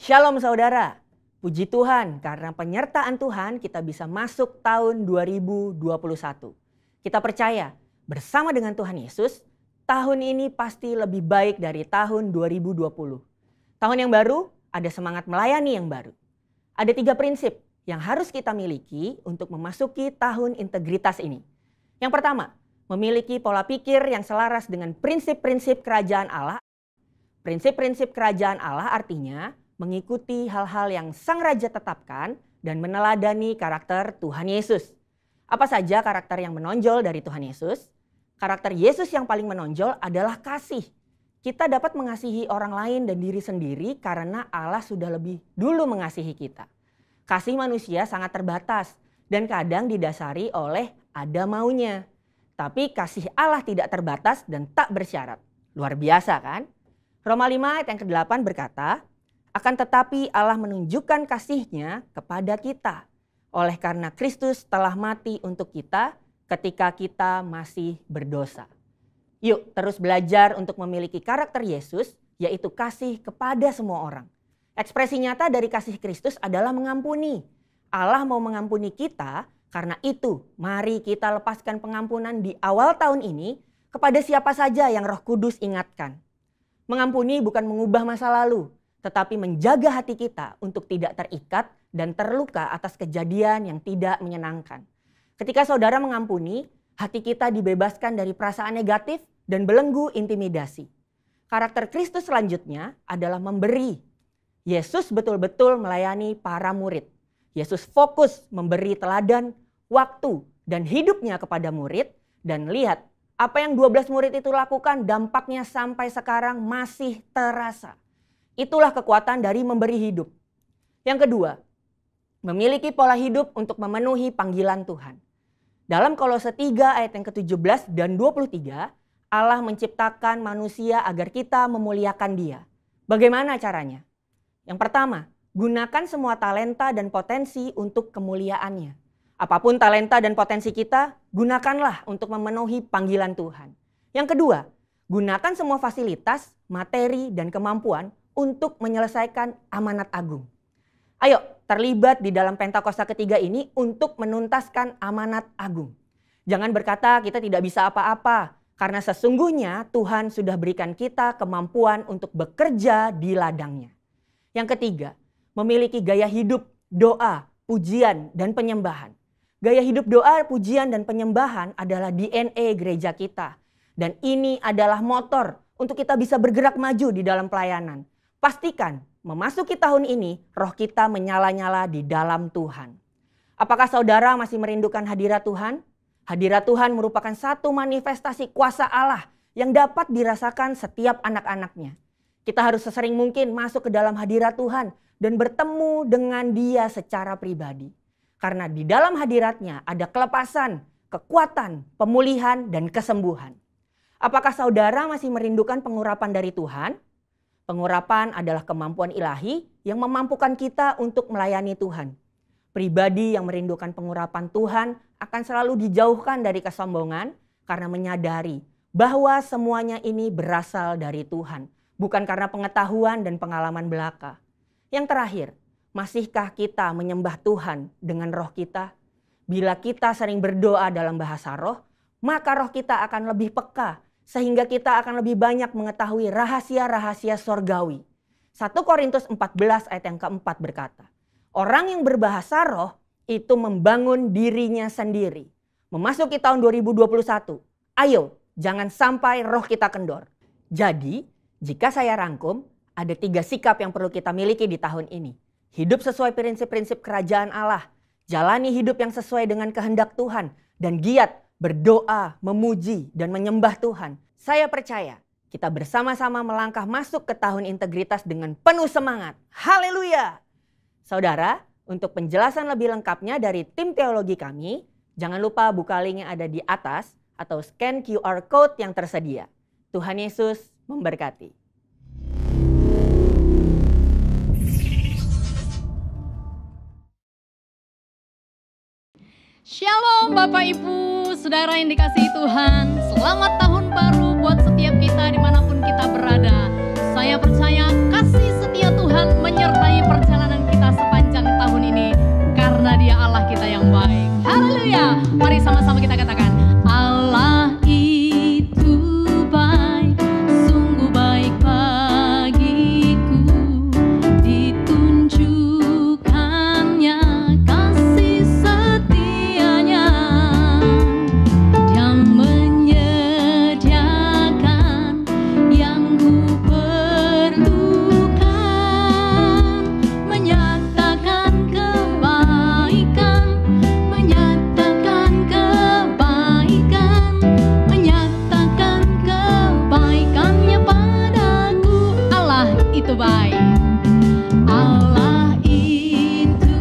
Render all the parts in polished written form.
Shalom saudara, puji Tuhan karena penyertaan Tuhan kita bisa masuk tahun 2021. Kita percaya bersama dengan Tuhan Yesus, tahun ini pasti lebih baik dari tahun 2020. Tahun yang baru, ada semangat melayani yang baru. Ada 3 prinsip yang harus kita miliki untuk memasuki tahun integritas ini. Yang pertama, memiliki pola pikir yang selaras dengan prinsip-prinsip kerajaan Allah. Prinsip-prinsip kerajaan Allah artinya mengikuti hal-hal yang Sang Raja tetapkan dan meneladani karakter Tuhan Yesus. Apa saja karakter yang menonjol dari Tuhan Yesus? Karakter Yesus yang paling menonjol adalah kasih. Kita dapat mengasihi orang lain dan diri sendiri karena Allah sudah lebih dulu mengasihi kita. Kasih manusia sangat terbatas dan kadang didasari oleh ada maunya. Tapi kasih Allah tidak terbatas dan tak bersyarat. Luar biasa kan? Roma 5 ayat yang ke-8 berkata, akan tetapi Allah menunjukkan kasih-Nya kepada kita oleh karena Kristus telah mati untuk kita ketika kita masih berdosa. Yuk terus belajar untuk memiliki karakter Yesus, yaitu kasih kepada semua orang. Ekspresi nyata dari kasih Kristus adalah mengampuni. Allah mau mengampuni kita, karena itu mari kita lepaskan pengampunan di awal tahun ini kepada siapa saja yang Roh Kudus ingatkan. Mengampuni bukan mengubah masa lalu, tetapi menjaga hati kita untuk tidak terikat dan terluka atas kejadian yang tidak menyenangkan. Ketika saudara mengampuni, hati kita dibebaskan dari perasaan negatif dan belenggu intimidasi. Karakter Kristus selanjutnya adalah memberi. Yesus betul-betul melayani para murid. Yesus fokus memberi teladan, waktu, dan hidupnya kepada murid. Dan lihat, apa yang 12 murid itu lakukan dampaknya sampai sekarang masih terasa. Itulah kekuatan dari memberi hidup. Yang kedua, memiliki pola hidup untuk memenuhi panggilan Tuhan. Dalam Kolose 3 ayat yang ke-17 dan 23, Allah menciptakan manusia agar kita memuliakan Dia. Bagaimana caranya? Yang pertama, gunakan semua talenta dan potensi untuk kemuliaannya. Apapun talenta dan potensi kita, gunakanlah untuk memenuhi panggilan Tuhan. Yang kedua, gunakan semua fasilitas, materi, dan kemampuan untuk menyelesaikan amanat agung. Ayo terlibat di dalam Pentakosta ketiga ini untuk menuntaskan amanat agung. Jangan berkata kita tidak bisa apa-apa, karena sesungguhnya Tuhan sudah berikan kita kemampuan untuk bekerja di ladangnya. Yang ketiga, memiliki gaya hidup, doa, pujian, dan penyembahan. Gaya hidup doa, pujian, dan penyembahan adalah DNA gereja kita. Dan ini adalah motor untuk kita bisa bergerak maju di dalam pelayanan. Pastikan memasuki tahun ini roh kita menyala-nyala di dalam Tuhan. Apakah saudara masih merindukan hadirat Tuhan? Hadirat Tuhan merupakan satu manifestasi kuasa Allah yang dapat dirasakan setiap anak-anaknya. Kita harus sesering mungkin masuk ke dalam hadirat Tuhan dan bertemu dengan Dia secara pribadi. Karena di dalam hadiratnya ada kelepasan, kekuatan, pemulihan, dan kesembuhan. Apakah saudara masih merindukan pengurapan dari Tuhan? Pengurapan adalah kemampuan ilahi yang memampukan kita untuk melayani Tuhan. Pribadi yang merindukan pengurapan Tuhan akan selalu dijauhkan dari kesombongan karena menyadari bahwa semuanya ini berasal dari Tuhan, bukan karena pengetahuan dan pengalaman belaka. Yang terakhir, masihkah kita menyembah Tuhan dengan roh kita? Bila kita sering berdoa dalam bahasa roh, maka roh kita akan lebih peka, sehingga kita akan lebih banyak mengetahui rahasia-rahasia sorgawi. 1 Korintus 14 ayat yang keempat berkata, orang yang berbahasa roh itu membangun dirinya sendiri. Memasuki tahun 2021, ayo jangan sampai roh kita kendor. Jadi, jika saya rangkum, ada 3 sikap yang perlu kita miliki di tahun ini. Hidup sesuai prinsip-prinsip kerajaan Allah, jalani hidup yang sesuai dengan kehendak Tuhan, dan giat berdoa, memuji, dan menyembah Tuhan. Saya percaya kita bersama-sama melangkah masuk ke tahun integritas dengan penuh semangat. Haleluya! Saudara, untuk penjelasan lebih lengkapnya dari tim teologi kami, jangan lupa buka link yang ada di atas atau scan QR Code yang tersedia. Tuhan Yesus memberkati. Shalom Bapak Ibu, Saudara yang dikasihi Tuhan. Selamat tahun baru buat setiap kita dimanapun kita berada. Saya percaya kasih setia Tuhan menyertai Haleluya. Mari sama-sama kita katakan, Allah itu baik, sungguh baik bagiku. Ditunjukkannya kasih setianya. Dia menyediakan yang ku perlukan, menyatakan kebaikan, menyatakan kebaikan, menyatakan kebaikannya padaku. Allah itu baik. Allah itu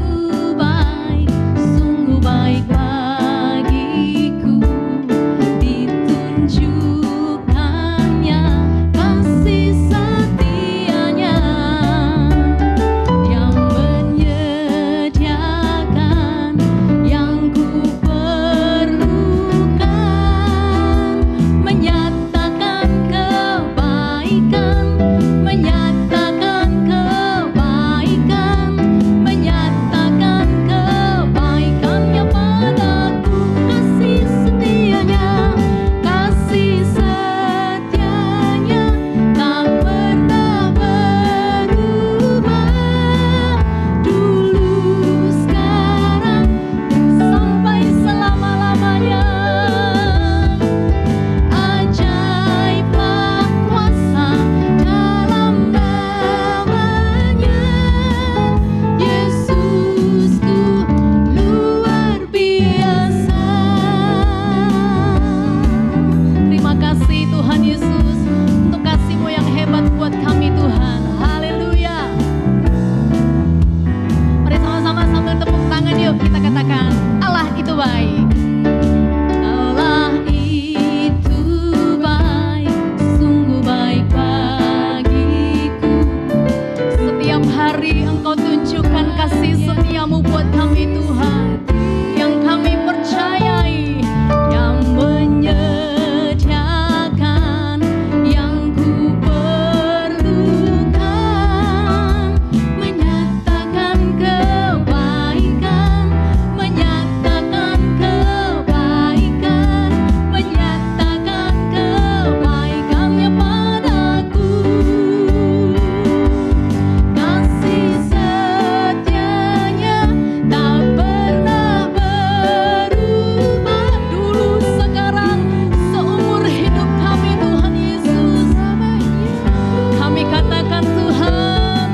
baik, sungguh baik bagiku. Ditunjukkannya kasih setianya. Dia menyediakan yang ku perlukan, menyatakan kebaikan, menyatakan kebaikan, menyatakan kebaikannya padaku. Kasih setianya, kasih setianya tak pernah berubah. Dulu, sekarang, sampai selama-lamanya. Ajaiblah kuasa dalam namanya. Yesusku luar biasa. Terima kasih Tuhan Yesus untuk kasih-Mu yang hebat buat kami Tuhan. Haleluya. Mari sama-sama sambil tepuk tangan yuk kita katakan, Allah itu baik. Allah itu baik, sungguh baik bagiku. Setiap hari Engkau tunjukkan kasih setia-Mu buat kami Tuhan, yang kami percayai. Yang menyediakan yang ku perlukan, menyatakan kebaikan, menyatakan kebaikan, menyatakan kebaikannya padaku. Kasih setianya tak pernah berubah. Dulu, sekarang, seumur hidup kami Tuhan Yesus. Kami katakan Tuhan,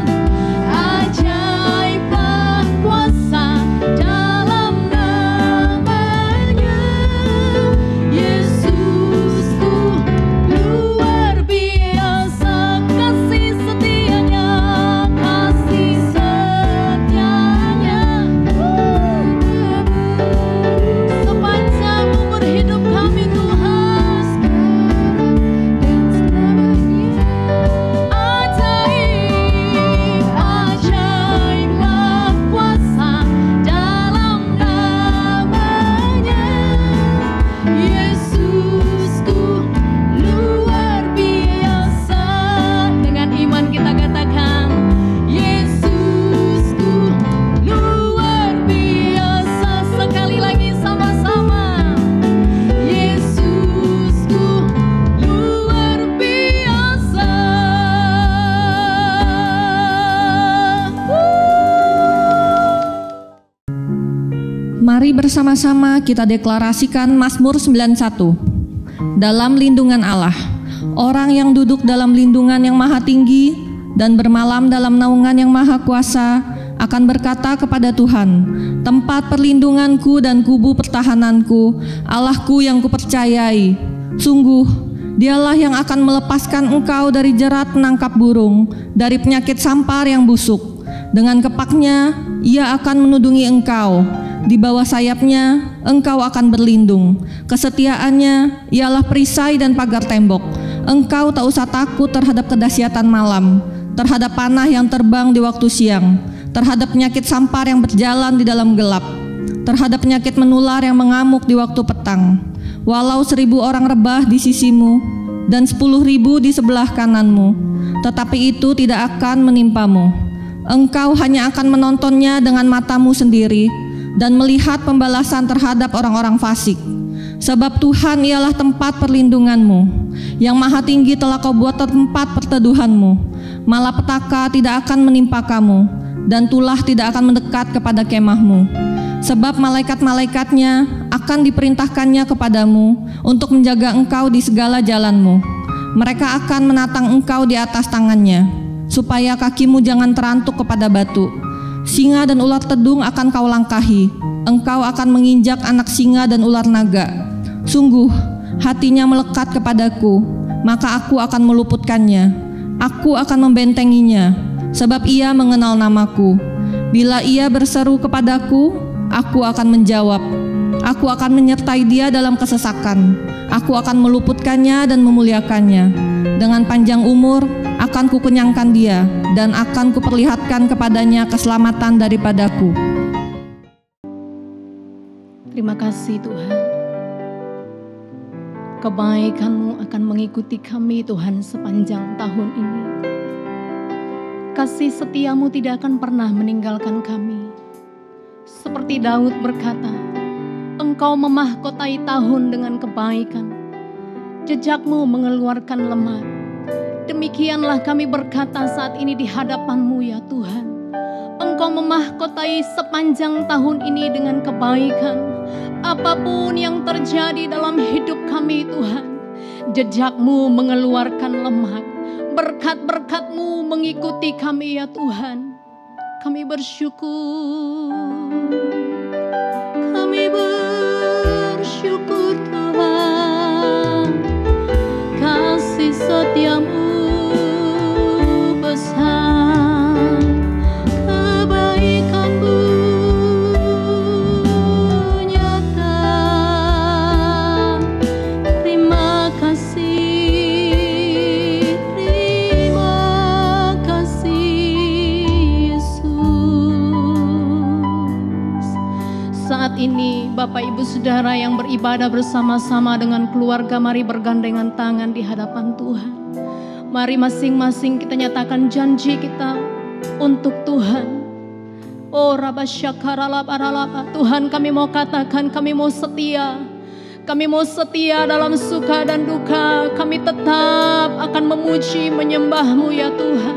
ajaiblah kuasa dalam namanya. Yesusku luar biasa. Kasih setianya, kasih setianya sepanjang umur hidup kami Tuhan. Ajaiblah kuasa dalam namanya. Yesusku luar biasa. Dengan iman kita katakan, Yesusku luar biasa. Sekali lagi sama-sama, Yesusku luar biasa. Mari bersama-sama kita deklarasikan Mazmur 91. Dalam lindungan Allah, orang yang duduk dalam lindungan yang maha tinggi dan bermalam dalam naungan yang maha kuasa akan berkata kepada Tuhan, tempat perlindunganku dan kubu pertahananku, Allahku yang kupercayai. Sungguh, Dialah yang akan melepaskan engkau dari jerat penangkap burung, dari penyakit sampar yang busuk. Dengan kepaknya, Ia akan menudungi engkau. Di bawah sayapnya, engkau akan berlindung. Kesetiaannya ialah perisai dan pagar tembok. Engkau tak usah takut terhadap kedahsyatan malam, terhadap panah yang terbang di waktu siang, terhadap penyakit sampar yang berjalan di dalam gelap, terhadap penyakit menular yang mengamuk di waktu petang. Walau 1000 orang rebah di sisimu dan 10.000 di sebelah kananmu, tetapi itu tidak akan menimpamu. Engkau hanya akan menontonnya dengan matamu sendiri, dan melihat pembalasan terhadap orang-orang fasik. Sebab Tuhan ialah tempat perlindunganmu, yang Maha Tinggi telah kau buat tempat perteduhanmu. Malapetaka tidak akan menimpa kamu, dan tulah tidak akan mendekat kepada kemahmu. Sebab malaikat-malaikatnya akan diperintahkannya kepadamu untuk menjaga engkau di segala jalanmu. Mereka akan menatang engkau di atas tangannya, supaya kakimu jangan terantuk kepada batu. Singa dan ular tedung akan kau langkahi, engkau akan menginjak anak singa dan ular naga. Sungguh, hatinya melekat kepadaku, maka aku akan meluputkannya. Aku akan membentenginya, sebab ia mengenal namaku. Bila ia berseru kepadaku, aku akan menjawab. Aku akan menyertai dia dalam kesesakan. Aku akan meluputkannya dan memuliakannya. Dengan panjang umur akan kukenyangkan dia, dan akan kuperlihatkan kepadanya keselamatan daripadaku. Terima kasih Tuhan. Kebaikan-Mu akan mengikuti kami Tuhan sepanjang tahun ini. Kasih setia-Mu tidak akan pernah meninggalkan kami. Seperti Daud berkata, Engkau memahkotai tahun dengan kebaikan. Jejak-Mu mengeluarkan lemat. Demikianlah kami berkata saat ini di hadapan-Mu ya Tuhan. Engkau memahkotai sepanjang tahun ini dengan kebaikan. Apapun yang terjadi dalam hidup kami Tuhan, jejak-Mu mengeluarkan lemak. Berkat-berkat-Mu mengikuti kami ya Tuhan. Kami bersyukur. Kami bersyukur Tuhan. Kasih setia-Mu besar. Kebaikan-Mu ini Bapak Ibu Saudara yang beribadah bersama-sama dengan keluarga, mari bergandengan tangan di hadapan Tuhan. Mari masing-masing kita nyatakan janji kita untuk Tuhan. Oh Rabasyakaralabaralaba, Tuhan kami mau katakan kami mau setia. Kami mau setia dalam suka dan duka. Kami tetap akan memuji menyembah-Mu ya Tuhan.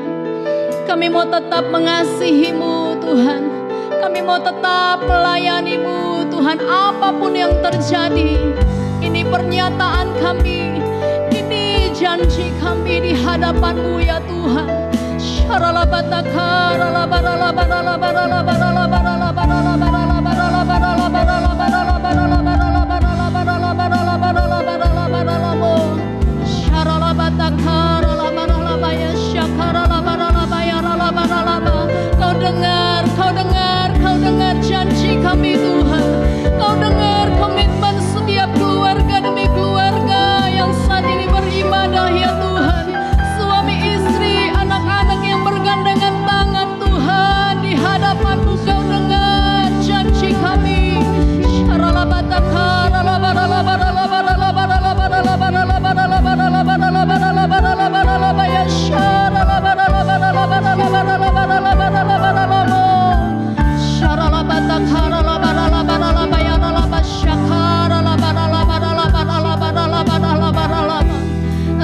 Kami mau tetap mengasihi-Mu Tuhan. Kami mau tetap melayani-Mu Tuhan, apapun yang terjadi. Ini pernyataan kami, ini janji kami di hadapan-Mu ya Tuhan. Kau dengar janji kami Tuhan. Kau dengar komitmen setiap keluarga demi keluarga yang saat ini beribadah ya Tuhan. Suami istri, anak-anak yang bergandengan tangan Tuhan di hadapan-Mu. Kau dengar janji kami.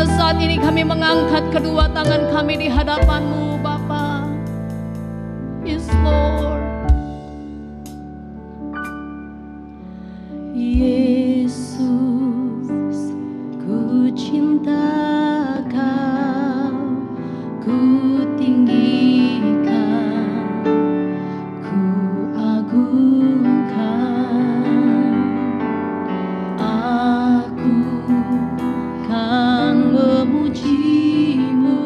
Saat ini kami mengangkat kedua tangan kami di hadapan-Mu Bapa. Yes Lord. Yesus, ku cinta Kau, ku tinggikan, ku agungkan. Aku kan memuji-Mu,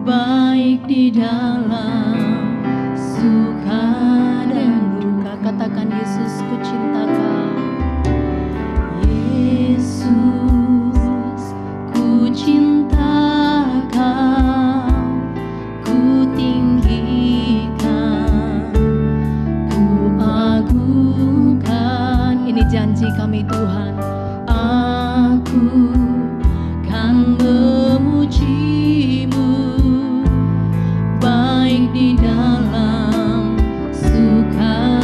baik di dalam suka dan duka. Katakan Yesus, ku cinta Kau. Yesus, ku cinta Kau, ku tinggikan, ku agungkan. Ini janji kami Tuhan. Aku kan memuji-Mu, baik di dalam suka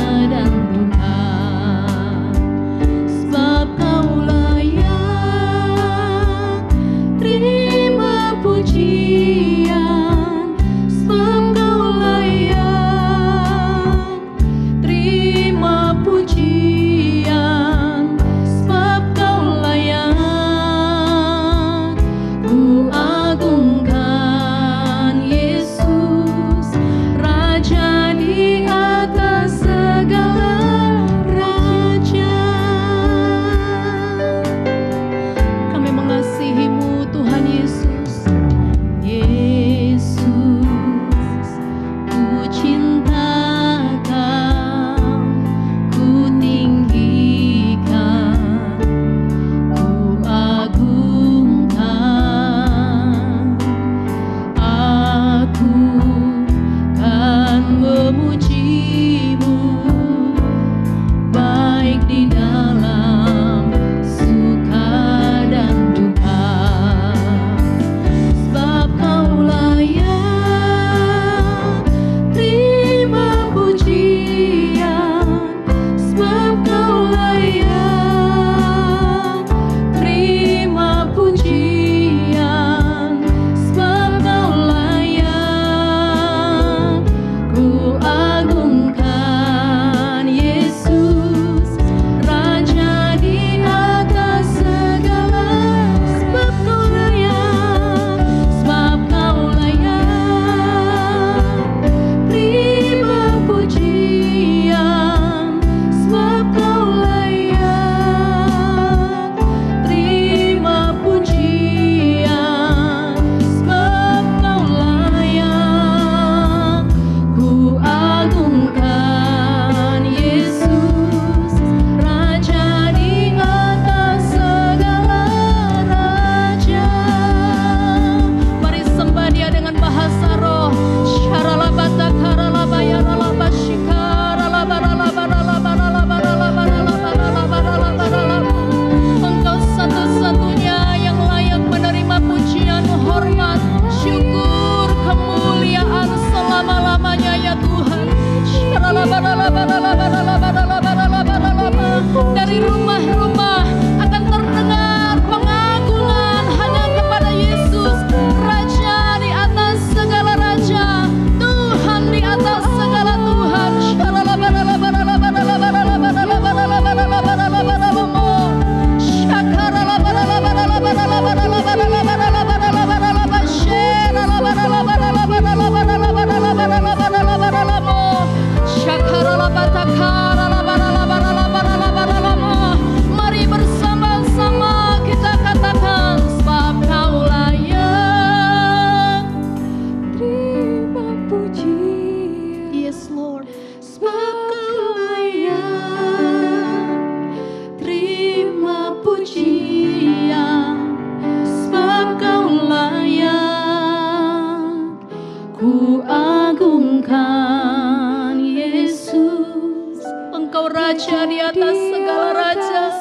raja di atas segala raja.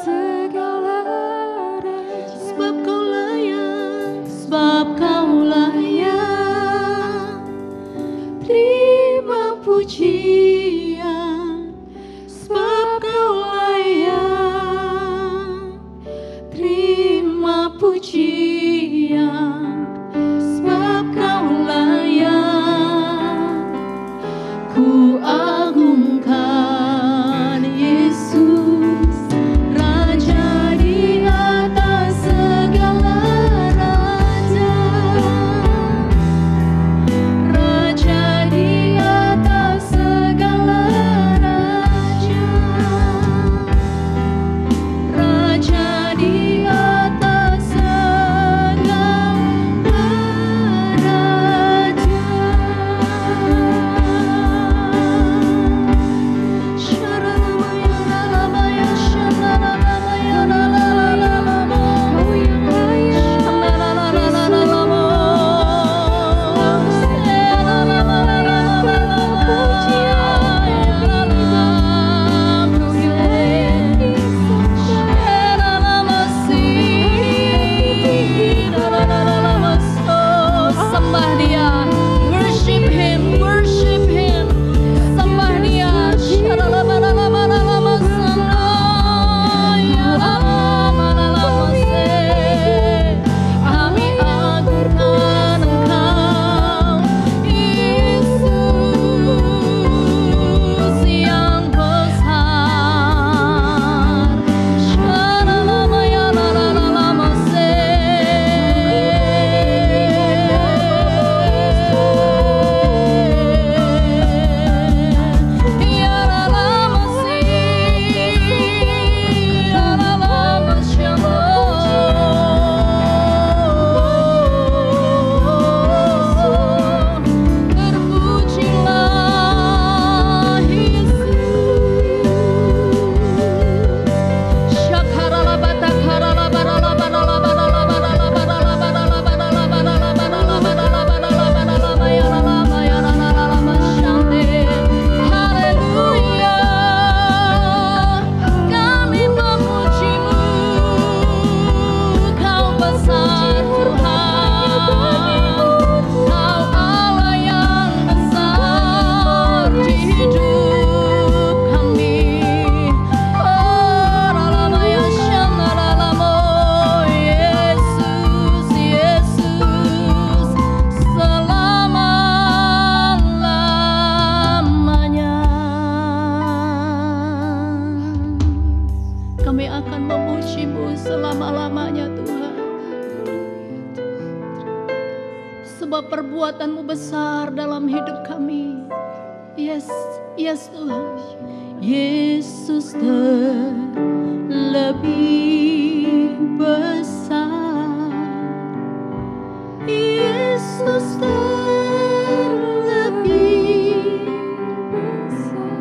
Sebab kau layak, sebab kau layak. Terima pujian, sebab kau layak. Terima pujian, sebab kau layak. Ku agungkan Yesus, Raja di atas segala raja. Raja di atas segala raja. Raja di atas segala raja. Sembah dia, worship him, worship him. Sembah dia. Kami agungkan Engkau, Yesus yang besar. Terpujilah Haleluya, kami memujimu, Kau besar Tuhan, Kau Allah yang besar di hidup kami. Yesus, Yesus, selama-lamanya. Kami akan memuji-Mu selama-lamanya Tuhan. Sebab perbuatan-Mu besar dalam hidup kami. Yes, yes Tuhan. Yesus terlebih besar. Yesus terlebih besar.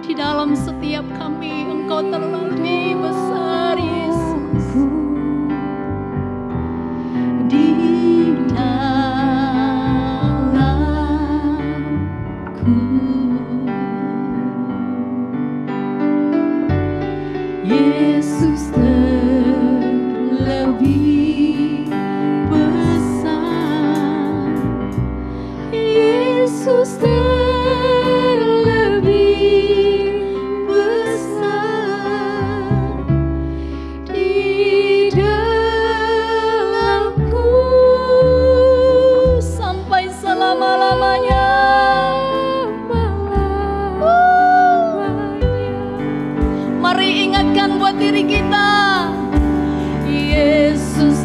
Di dalam setiap kami Engkau terlebih besar Yesus. Di dalamku Yesus terlebih besar. Yesus terlebih besar. Di dalamku sampai selama-lamanya. Mari ingatkan buat diri kita, Yesus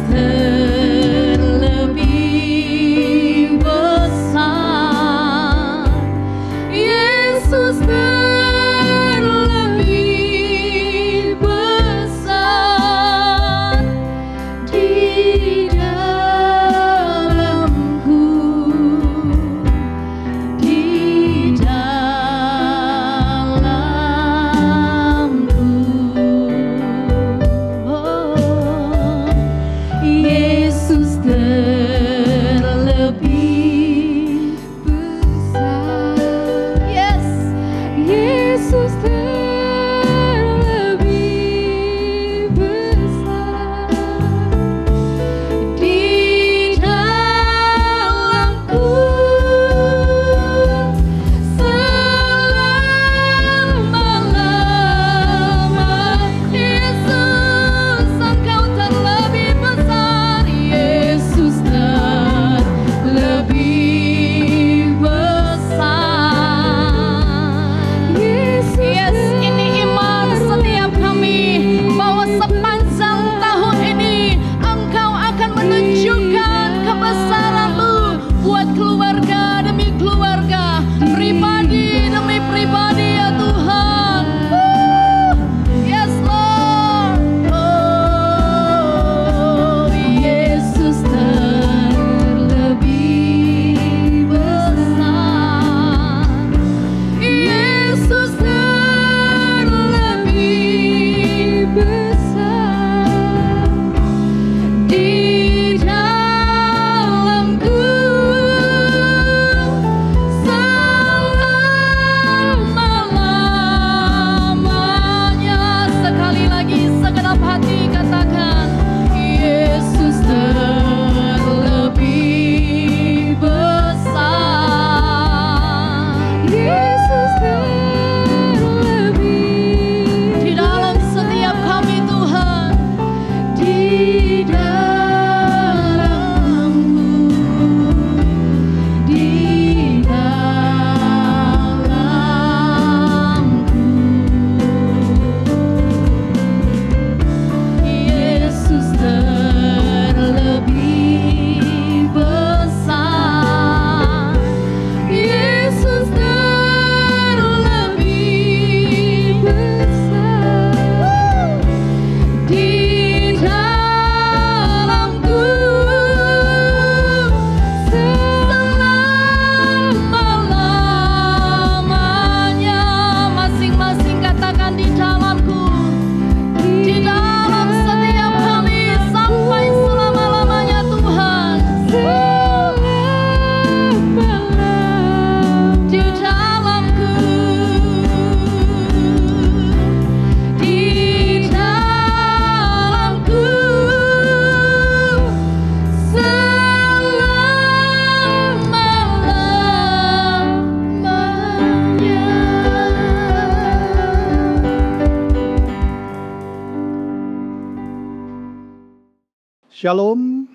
Shalom,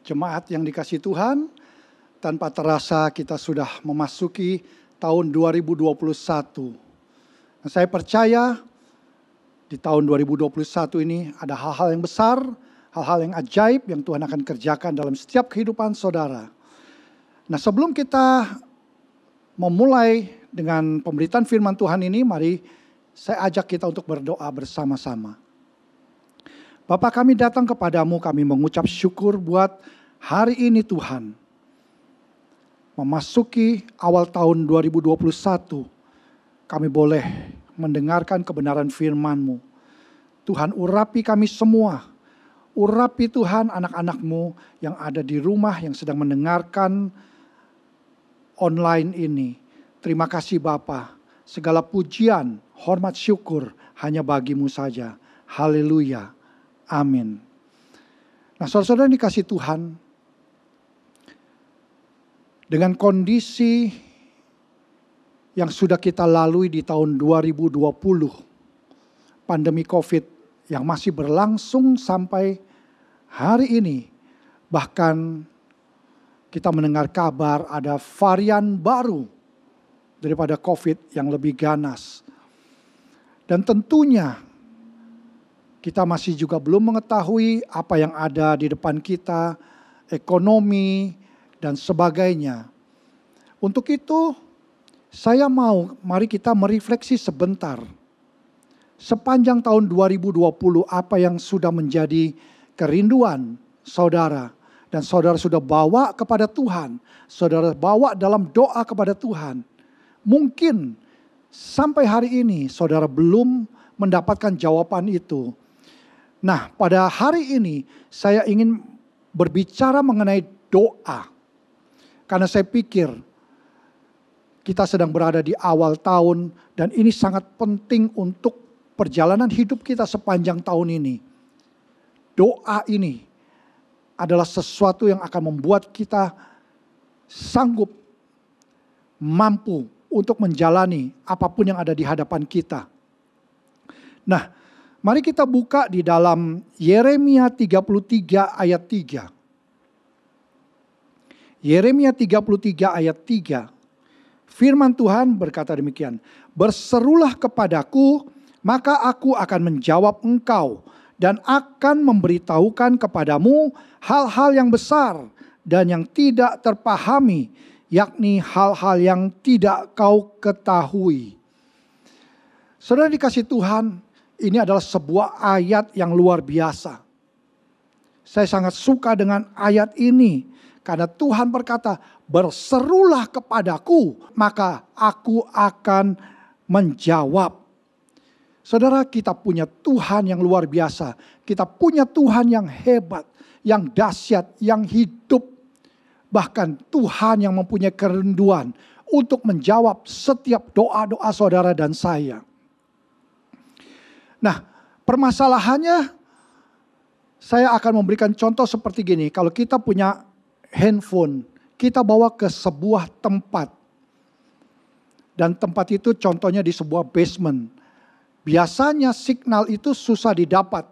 jemaat yang dikasihi Tuhan. Tanpa terasa kita sudah memasuki tahun 2021. Dan saya percaya di tahun 2021 ini ada hal-hal yang besar, hal-hal yang ajaib yang Tuhan akan kerjakan dalam setiap kehidupan saudara. Nah, sebelum kita memulai dengan pemberitaan firman Tuhan ini, mari saya ajak kita untuk berdoa bersama-sama. Bapa, kami datang kepadamu, kami mengucap syukur buat hari ini Tuhan. Memasuki awal tahun 2021, kami boleh mendengarkan kebenaran firman-Mu. Tuhan, urapi kami semua. Urapi Tuhan anak-anak-Mu yang ada di rumah, yang sedang mendengarkan online ini. Terima kasih Bapa. Segala pujian, hormat, syukur hanya bagi-Mu saja. Haleluya. Amin. Nah, saudara-saudara dikasih Tuhan, dengan kondisi yang sudah kita lalui di tahun 2020, pandemi COVID yang masih berlangsung sampai hari ini, bahkan kita mendengar kabar ada varian baru daripada COVID yang lebih ganas. Dan tentunya kita masih juga belum mengetahui apa yang ada di depan kita, ekonomi, dan sebagainya. Untuk itu, mari kita merefleksi sebentar. Sepanjang tahun 2020, apa yang sudah menjadi kerinduan saudara, dan saudara sudah bawa kepada Tuhan, saudara bawa dalam doa kepada Tuhan. Mungkin sampai hari ini saudara belum mendapatkan jawaban itu. Nah, pada hari ini saya ingin berbicara mengenai doa. Karena saya pikir kita sedang berada di awal tahun dan ini sangat penting untuk perjalanan hidup kita sepanjang tahun ini. Doa ini adalah sesuatu yang akan membuat kita sanggup, mampu untuk menjalani apapun yang ada di hadapan kita. Nah, mari kita buka di dalam Yeremia 33 ayat 3. Yeremia 33 ayat 3. Firman Tuhan berkata demikian. Berserulah kepadaku, maka aku akan menjawab engkau. Dan akan memberitahukan kepadamu hal-hal yang besar dan yang tidak terpahami. Yakni hal-hal yang tidak kau ketahui. Saudara dikasih Tuhan, ini adalah sebuah ayat yang luar biasa. Saya sangat suka dengan ayat ini. Karena Tuhan berkata, berserulah kepadaku, maka aku akan menjawab. Saudara, kita punya Tuhan yang luar biasa. Kita punya Tuhan yang hebat, yang dahsyat, yang hidup. Bahkan Tuhan yang mempunyai kerinduan untuk menjawab setiap doa-doa saudara dan saya. Nah, permasalahannya saya akan memberikan contoh seperti gini. Kalau kita punya handphone, kita bawa ke sebuah tempat. Dan tempat itu contohnya di sebuah basement. Biasanya signal itu susah didapat.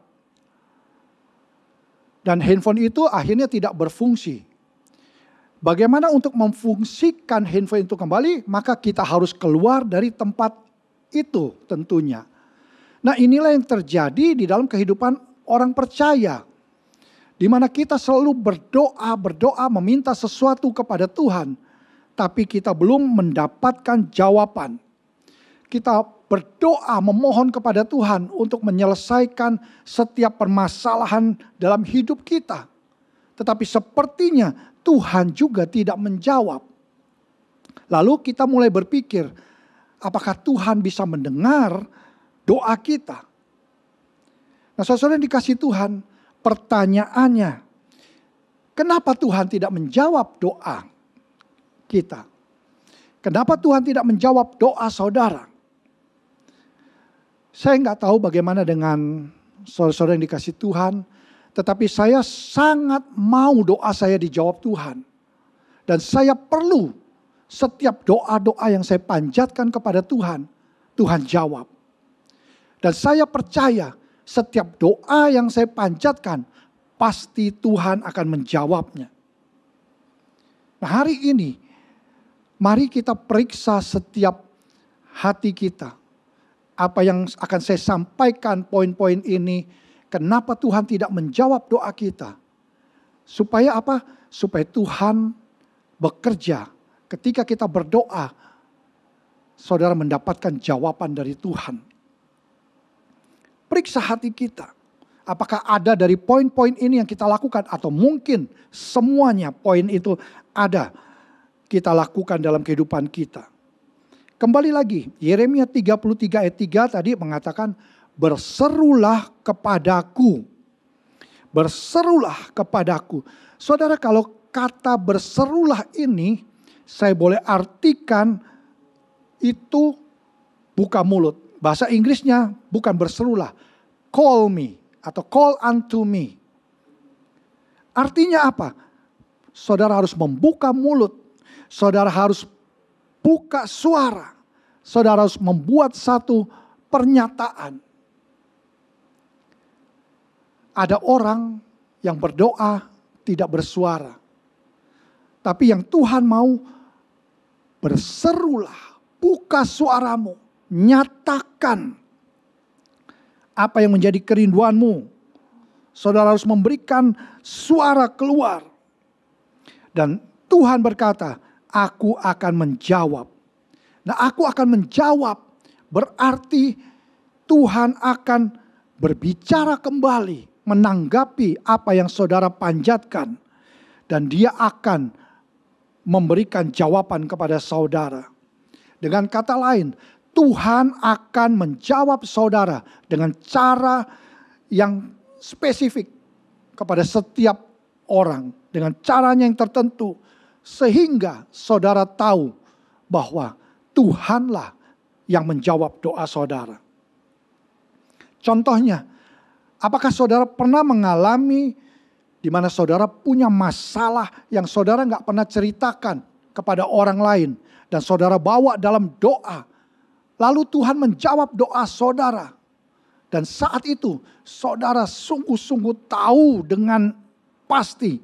Dan handphone itu akhirnya tidak berfungsi. Bagaimana untuk memfungsikan handphone itu kembali? Maka kita harus keluar dari tempat itu tentunya. Nah, inilah yang terjadi di dalam kehidupan orang percaya. Di mana kita selalu berdoa, meminta sesuatu kepada Tuhan. Tapi kita belum mendapatkan jawaban. Kita berdoa, memohon kepada Tuhan untuk menyelesaikan setiap permasalahan dalam hidup kita. Tetapi sepertinya Tuhan juga tidak menjawab. Lalu kita mulai berpikir, apakah Tuhan bisa mendengar doa kita? Nah, saudara yang dikasihi Tuhan, pertanyaannya, kenapa Tuhan tidak menjawab doa kita? Kenapa Tuhan tidak menjawab doa saudara? Saya nggak tahu bagaimana dengan saudara-saudara yang dikasihi Tuhan, tetapi saya sangat mau doa saya dijawab Tuhan. Dan saya perlu setiap doa-doa yang saya panjatkan kepada Tuhan, Tuhan jawab. Dan saya percaya setiap doa yang saya panjatkan pasti Tuhan akan menjawabnya. Nah, hari ini mari kita periksa setiap hati kita. Apa yang akan saya sampaikan poin-poin ini, kenapa Tuhan tidak menjawab doa kita? Supaya apa? Supaya Tuhan bekerja ketika kita berdoa, saudara mendapatkan jawaban dari Tuhan. Periksa hati kita. Apakah ada dari poin-poin ini yang kita lakukan, atau mungkin semuanya poin itu ada kita lakukan dalam kehidupan kita. Kembali lagi, Yeremia 33 ayat 3 tadi mengatakan, berserulah kepadaku. Berserulah kepadaku. Saudara, kalau kata berserulah ini, saya boleh artikan itu buka mulut. Bahasa Inggrisnya bukan berserulah, call me atau call unto me. Artinya apa? Saudara harus membuka mulut. Saudara harus buka suara. Saudara harus membuat satu pernyataan. Ada orang yang berdoa tidak bersuara. Tapi yang Tuhan mau, berserulah, buka suaramu, nyatakan apa yang menjadi kerinduanmu. Saudara harus memberikan suara keluar. Dan Tuhan berkata, aku akan menjawab. Nah, aku akan menjawab berarti Tuhan akan berbicara kembali, menanggapi apa yang saudara panjatkan. Dan dia akan memberikan jawaban kepada saudara. Dengan kata lain, Tuhan akan menjawab saudara dengan cara yang spesifik kepada setiap orang. Dengan caranya yang tertentu. Sehingga saudara tahu bahwa Tuhanlah yang menjawab doa saudara. Contohnya, apakah saudara pernah mengalami di mana saudara punya masalah yang saudara nggak pernah ceritakan kepada orang lain. Dan saudara bawa dalam doa. Lalu Tuhan menjawab doa saudara. Dan saat itu saudara sungguh-sungguh tahu dengan pasti.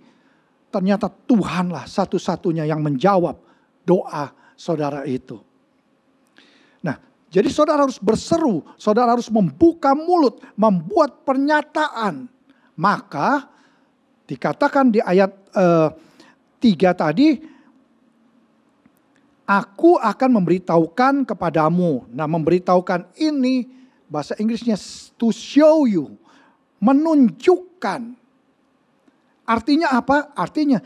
Ternyata Tuhanlah satu-satunya yang menjawab doa saudara itu. Nah, jadi saudara harus berseru. Saudara harus membuka mulut. Membuat pernyataan. Maka dikatakan di ayat 3 tadi. Aku akan memberitahukan kepadamu. Nah, memberitahukan ini bahasa Inggrisnya to show you. Menunjukkan. Artinya apa? Artinya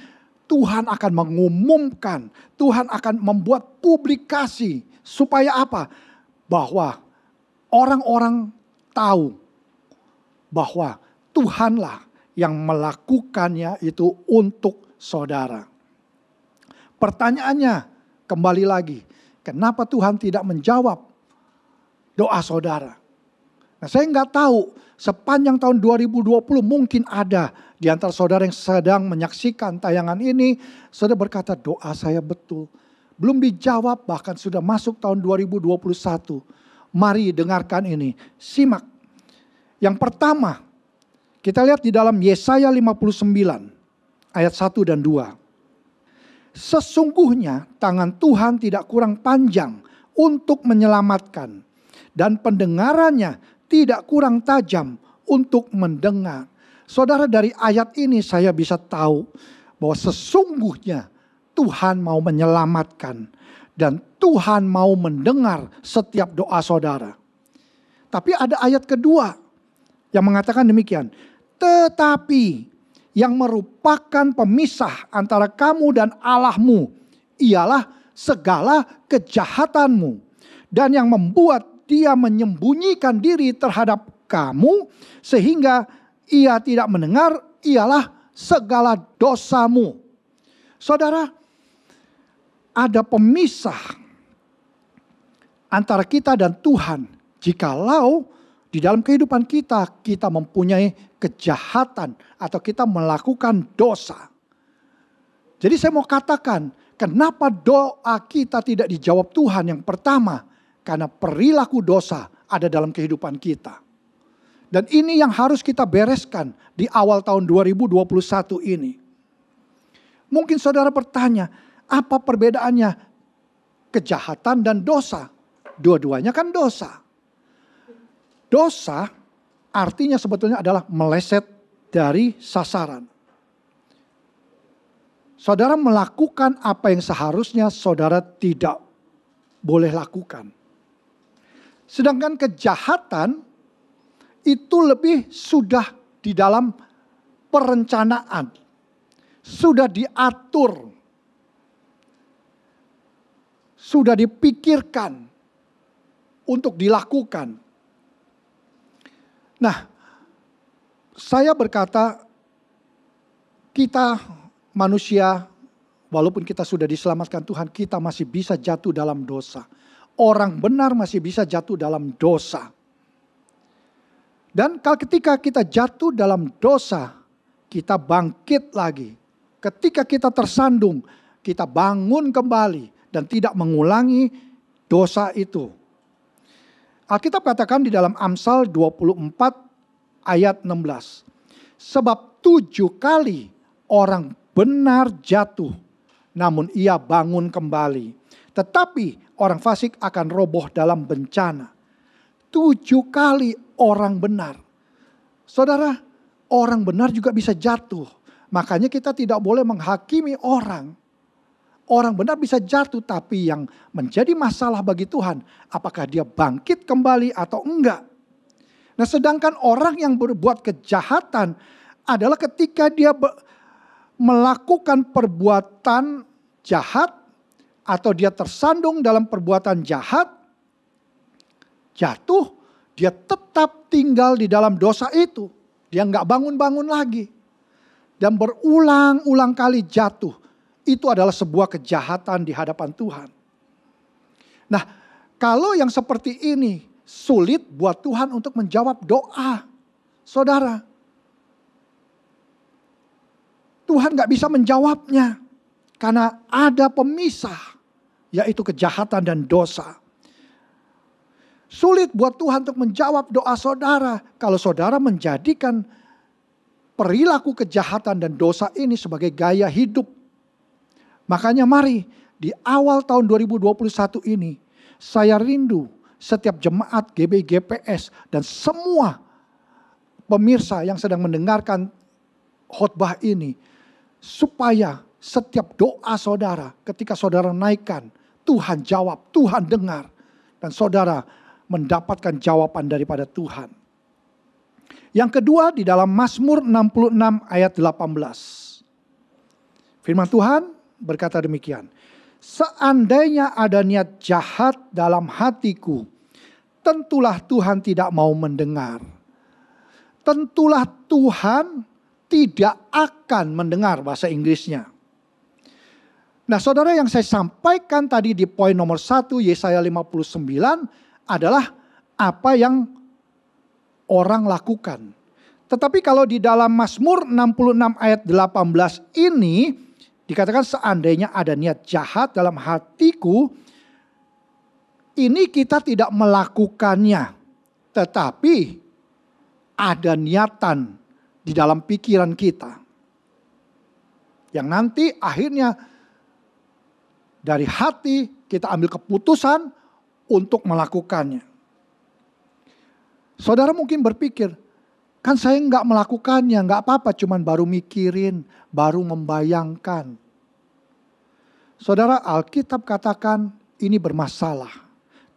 Tuhan akan mengumumkan. Tuhan akan membuat publikasi. Supaya apa? Bahwa orang-orang tahu bahwa Tuhanlah yang melakukannya itu untuk saudara. Pertanyaannya, kembali lagi, kenapa Tuhan tidak menjawab doa saudara? Nah, saya nggak tahu, sepanjang tahun 2020 mungkin ada di antara saudara yang sedang menyaksikan tayangan ini, saudara berkata doa saya betul. Belum dijawab, bahkan sudah masuk tahun 2021. Mari dengarkan ini, simak. Yang pertama, kita lihat di dalam Yesaya 59 ayat 1 dan 2. Sesungguhnya tangan Tuhan tidak kurang panjang untuk menyelamatkan. Dan pendengarannya tidak kurang tajam untuk mendengar. Saudara, dari ayat ini saya bisa tahu bahwa sesungguhnya Tuhan mau menyelamatkan. Dan Tuhan mau mendengar setiap doa saudara. Tapi ada ayat kedua yang mengatakan demikian. Tetapi yang merupakan pemisah antara kamu dan Allahmu ialah segala kejahatanmu. Dan yang membuat dia menyembunyikan diri terhadap kamu sehingga ia tidak mendengar ialah segala dosamu. Saudara, ada pemisah antara kita dan Tuhan. Jikalau di dalam kehidupan kita, kita mempunyai kejahatan atau kita melakukan dosa. Jadi saya mau katakan, kenapa doa kita tidak dijawab Tuhan? Yang pertama, karena perilaku dosa ada dalam kehidupan kita. Dan ini yang harus kita bereskan di awal tahun 2021 ini. Mungkin saudara bertanya, apa perbedaannya kejahatan dan dosa? Dua-duanya kan dosa. Dosa artinya sebetulnya adalah meleset dari sasaran. Saudara melakukan apa yang seharusnya saudara tidak boleh lakukan. Sedangkan kejahatan itu lebih sudah di dalam perencanaan. Sudah diatur. Sudah dipikirkan untuk dilakukan. Nah, saya berkata kita manusia, walaupun kita sudah diselamatkan Tuhan, kita masih bisa jatuh dalam dosa. Orang benar masih bisa jatuh dalam dosa. Dan ketika kita jatuh dalam dosa, kita bangkit lagi. Ketika kita tersandung, kita bangun kembali dan tidak mengulangi dosa itu. Alkitab katakan di dalam Amsal 24 ayat 16. Sebab 7 kali orang benar jatuh, namun ia bangun kembali. Tetapi orang fasik akan roboh dalam bencana. 7 kali orang benar. Saudara, orang benar juga bisa jatuh. Makanya kita tidak boleh menghakimi orang. Orang benar bisa jatuh, tapi yang menjadi masalah bagi Tuhan, apakah dia bangkit kembali atau enggak. Nah, sedangkan orang yang berbuat kejahatan adalah ketika dia melakukan perbuatan jahat atau dia tersandung dalam perbuatan jahat, jatuh, dia tetap tinggal di dalam dosa itu. Dia enggak bangun-bangun lagi. Dan berulang-ulang kali jatuh. Itu adalah sebuah kejahatan di hadapan Tuhan. Nah, kalau yang seperti ini sulit buat Tuhan untuk menjawab doa. Saudara, Tuhan gak bisa menjawabnya. Karena ada pemisah, yaitu kejahatan dan dosa. Sulit buat Tuhan untuk menjawab doa saudara kalau saudara menjadikan perilaku kejahatan dan dosa ini sebagai gaya hidup. Makanya mari di awal tahun 2021 ini saya rindu setiap jemaat GBGPS dan semua pemirsa yang sedang mendengarkan khotbah ini supaya setiap doa saudara ketika saudara naikkan Tuhan jawab, Tuhan dengar dan saudara mendapatkan jawaban daripada Tuhan. Yang kedua di dalam Mazmur 66 ayat 18. Firman Tuhan berkata demikian. Seandainya ada niat jahat dalam hatiku, tentulah Tuhan tidak mau mendengar. Tentulah Tuhan tidak akan mendengar, bahasa Inggrisnya. Nah, saudara, yang saya sampaikan tadi di poin nomor 1 Yesaya 59 adalah apa yang orang lakukan. Tetapi kalau di dalam Mazmur 66 ayat 18 ini dikatakan seandainya ada niat jahat dalam hatiku, ini kita tidak melakukannya. Tetapi ada niatan di dalam pikiran kita. Yang nanti akhirnya dari hati kita ambil keputusan untuk melakukannya. Saudara mungkin berpikir, kan saya nggak melakukannya, nggak apa-apa, cuman baru mikirin, baru membayangkan. Saudara, Alkitab katakan ini bermasalah.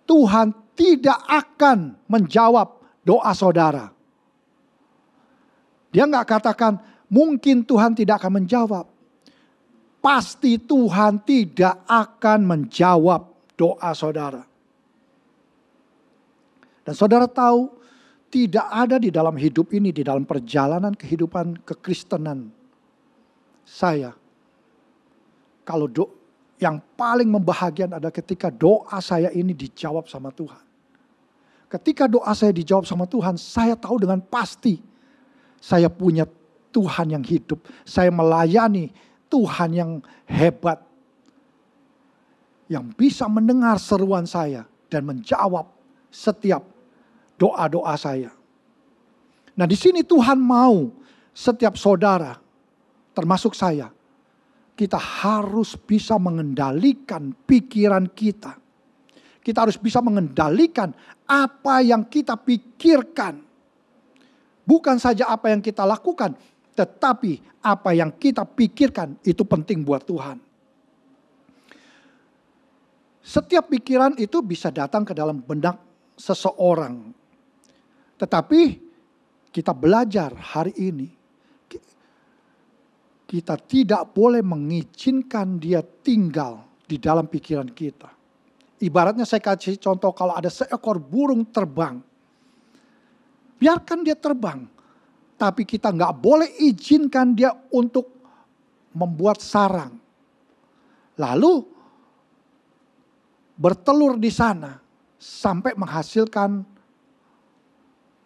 Tuhan tidak akan menjawab doa saudara. Dia nggak katakan mungkin Tuhan tidak akan menjawab. Pasti Tuhan tidak akan menjawab doa saudara. Dan saudara tahu, tidak ada di dalam hidup ini, di dalam perjalanan kehidupan kekristenan saya. Kalau yang paling membahagiakan adalah ketika doa saya ini dijawab sama Tuhan. Ketika doa saya dijawab sama Tuhan, saya tahu dengan pasti saya punya Tuhan yang hidup. Saya melayani Tuhan yang hebat. Yang bisa mendengar seruan saya dan menjawab setiap doa-doa saya. Nah, di sini Tuhan mau setiap saudara, termasuk saya, kita harus bisa mengendalikan pikiran kita. Kita harus bisa mengendalikan apa yang kita pikirkan. Bukan saja apa yang kita lakukan, tetapi apa yang kita pikirkan itu penting buat Tuhan. Setiap pikiran itu bisa datang ke dalam benak seseorang. Tetapi kita belajar hari ini, kita tidak boleh mengizinkan dia tinggal di dalam pikiran kita. Ibaratnya saya kasih contoh, kalau ada seekor burung terbang, biarkan dia terbang. Tapi kita nggak boleh izinkan dia untuk membuat sarang. Lalu bertelur di sana sampai menghasilkan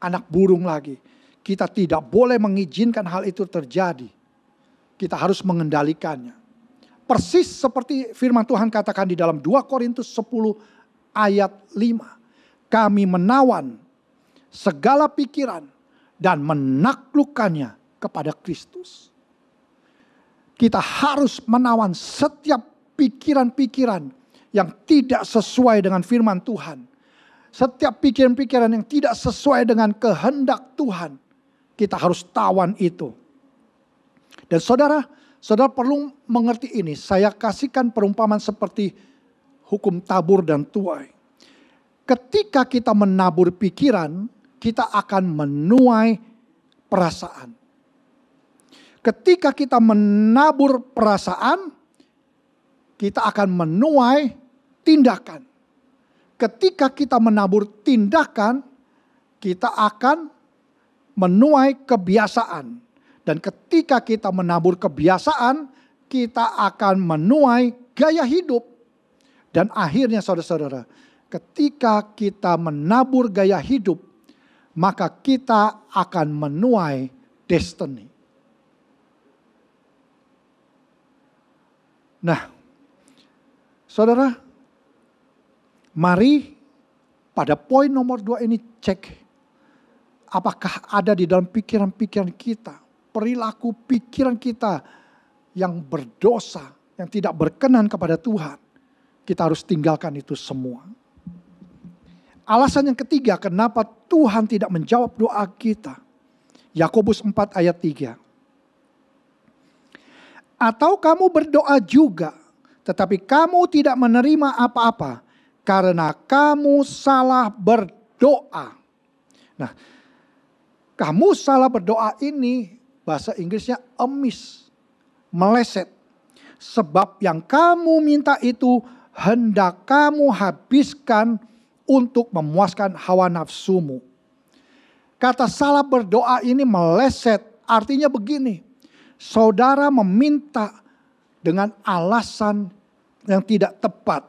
anak burung lagi. Kita tidak boleh mengizinkan hal itu terjadi. Kita harus mengendalikannya. Persis seperti firman Tuhan katakan di dalam 2 Korintus 10 ayat 5. Kami menawan segala pikiran dan menaklukkannya kepada Kristus. Kita harus menawan setiap pikiran-pikiran yang tidak sesuai dengan firman Tuhan. Setiap pikiran-pikiran yang tidak sesuai dengan kehendak Tuhan, kita harus tawan itu. Dan saudara perlu mengerti ini. Saya kasihkan perumpamaan seperti hukum tabur dan tuai. Ketika kita menabur pikiran, kita akan menuai perasaan. Ketika kita menabur perasaan, kita akan menuai tindakan. Ketika kita menabur tindakan, kita akan menuai kebiasaan. Dan ketika kita menabur kebiasaan, kita akan menuai gaya hidup. Dan akhirnya saudara-saudara, ketika kita menabur gaya hidup, maka kita akan menuai destiny. Nah, saudara, mari pada poin nomor 2 ini cek. Apakah ada di dalam pikiran-pikiran kita, perilaku pikiran kita yang berdosa, yang tidak berkenan kepada Tuhan. Kita harus tinggalkan itu semua. Alasan yang ketiga kenapa Tuhan tidak menjawab doa kita. Yakobus 4 ayat 3. Atau kamu berdoa juga, tetapi kamu tidak menerima apa-apa karena kamu salah berdoa. Nah, kamu salah berdoa ini bahasa Inggrisnya amiss, meleset. Sebab yang kamu minta itu hendak kamu habiskan untuk memuaskan hawa nafsumu. Kata salah berdoa ini meleset, artinya begini. Saudara meminta dengan alasan yang tidak tepat.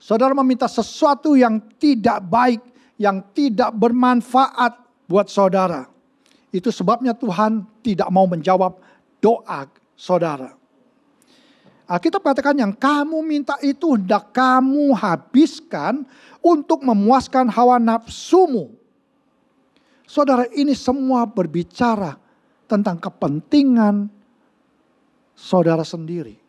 Saudara meminta sesuatu yang tidak baik, yang tidak bermanfaat buat saudara. Itu sebabnya Tuhan tidak mau menjawab doa saudara. Alkitab katakan yang kamu minta itu hendak kamu habiskan untuk memuaskan hawa nafsumu. Saudara, ini semua berbicara tentang kepentingan saudara sendiri.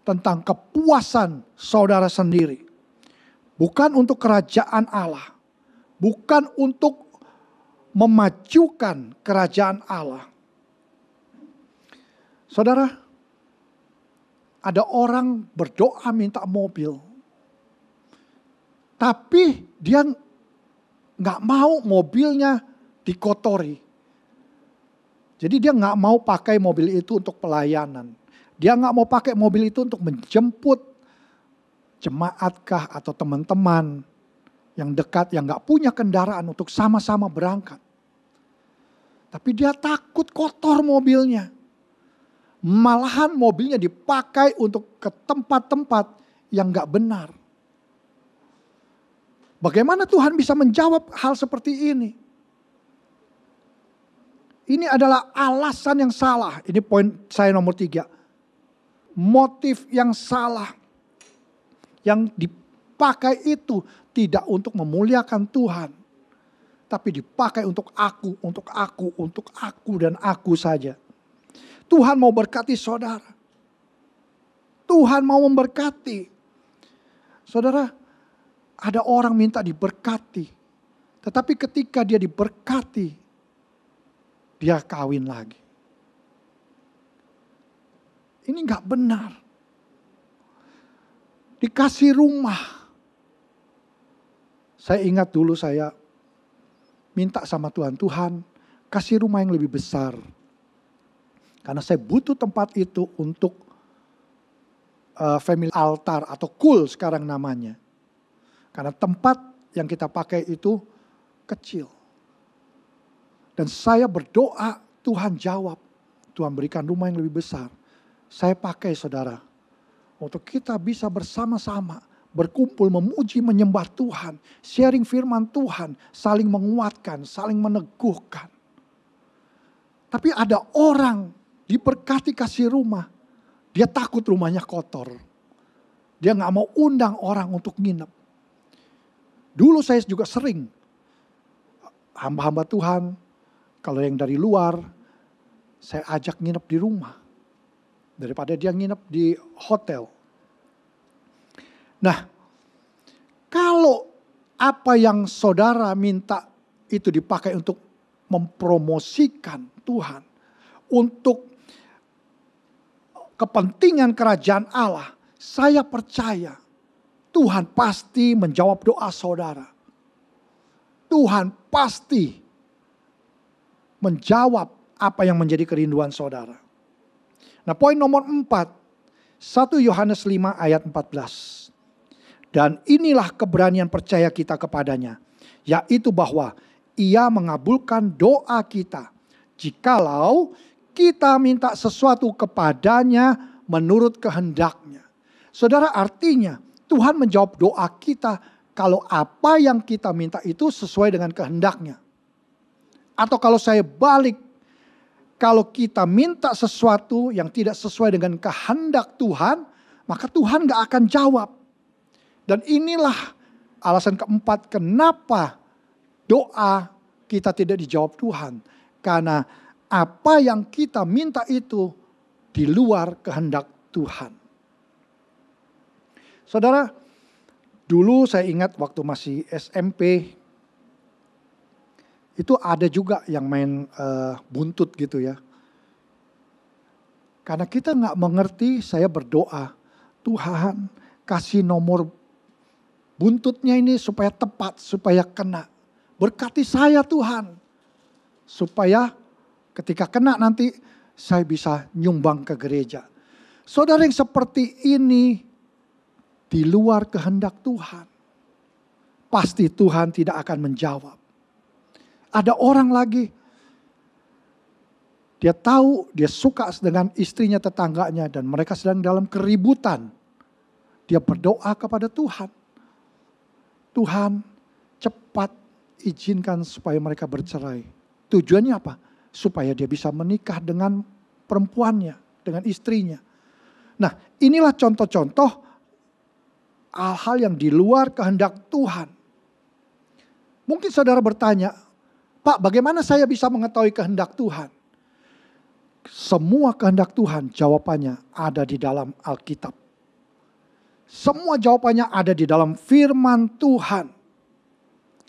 Tentang kepuasan saudara sendiri. Bukan untuk kerajaan Allah. Bukan untuk memajukan kerajaan Allah. Saudara, ada orang berdoa minta mobil. Tapi dia gak mau mobilnya dikotori. Jadi dia gak mau pakai mobil itu untuk pelayanan. Dia gak mau pakai mobil itu untuk menjemput jemaatkah atau teman-teman yang dekat, yang gak punya kendaraan untuk sama-sama berangkat. Tapi dia takut kotor mobilnya. Malahan mobilnya dipakai untuk ke tempat-tempat yang gak benar. Bagaimana Tuhan bisa menjawab hal seperti ini? Ini adalah alasan yang salah. Ini poin saya nomor 3. Motif yang salah. Yang dipakai itu tidak untuk memuliakan Tuhan. tapi dipakai untuk aku, dan aku saja. Tuhan mau berkati saudara. Tuhan mau memberkati. Saudara, ada orang minta diberkati. Tetapi ketika dia diberkati, dia kawin lagi. Ini gak benar. Dikasih rumah. Saya ingat dulu saya minta sama Tuhan, Tuhan kasih rumah yang lebih besar. Karena saya butuh tempat itu untuk family altar atau kul sekarang namanya. Karena tempat yang kita pakai itu kecil. Dan saya berdoa, Tuhan jawab. Tuhan berikan rumah yang lebih besar. Saya pakai saudara. Untuk kita bisa bersama-sama berkumpul, memuji, menyembah Tuhan. Sharing firman Tuhan. Saling menguatkan, saling meneguhkan. Tapi ada orang diberkati kasih rumah. Dia takut rumahnya kotor. Dia gak mau undang orang untuk nginep. Dulu saya juga sering. Hamba-hamba Tuhan. Kalau yang dari luar. Saya ajak nginep di rumah. Daripada dia nginep di hotel. Nah, kalau apa yang saudara minta itu dipakai untuk mempromosikan Tuhan, untuk kepentingan kerajaan Allah, saya percaya Tuhan pasti menjawab doa saudara. Tuhan pasti menjawab apa yang menjadi kerinduan saudara. Nah, poin nomor 4, 1 Yohanes 5 ayat 14. Dan inilah keberanian percaya kita kepadanya, yaitu bahwa Ia mengabulkan doa kita, jikalau kita minta sesuatu kepadanya menurut kehendaknya. Saudara, artinya Tuhan menjawab doa kita kalau apa yang kita minta itu sesuai dengan kehendaknya. Atau kalau saya balik, kalau kita minta sesuatu yang tidak sesuai dengan kehendak Tuhan, maka Tuhan gak akan jawab. Dan inilah alasan keempat kenapa doa kita tidak dijawab Tuhan. Karena apa yang kita minta itu di luar kehendak Tuhan. Saudara, dulu saya ingat waktu masih SMP, itu ada juga yang main buntut gitu ya. Karena kita gak mengerti, saya berdoa, Tuhan kasih nomor buntutnya ini supaya tepat, supaya kena. Berkati saya Tuhan. Supaya ketika kena nanti saya bisa nyumbang ke gereja. Saudara, yang seperti ini di luar kehendak Tuhan. Pasti Tuhan tidak akan menjawab. Ada orang lagi. Dia tahu, dia suka dengan istrinya, tetangganya. Dan mereka sedang dalam keributan. Dia berdoa kepada Tuhan. Tuhan, cepat izinkan supaya mereka bercerai. Tujuannya apa? Supaya dia bisa menikah dengan perempuannya, dengan istrinya. Nah, inilah contoh-contoh hal-hal yang di luar kehendak Tuhan. Mungkin saudara bertanya, Pak, bagaimana saya bisa mengetahui kehendak Tuhan? Semua kehendak Tuhan jawabannya ada di dalam Alkitab. Semua jawabannya ada di dalam firman Tuhan.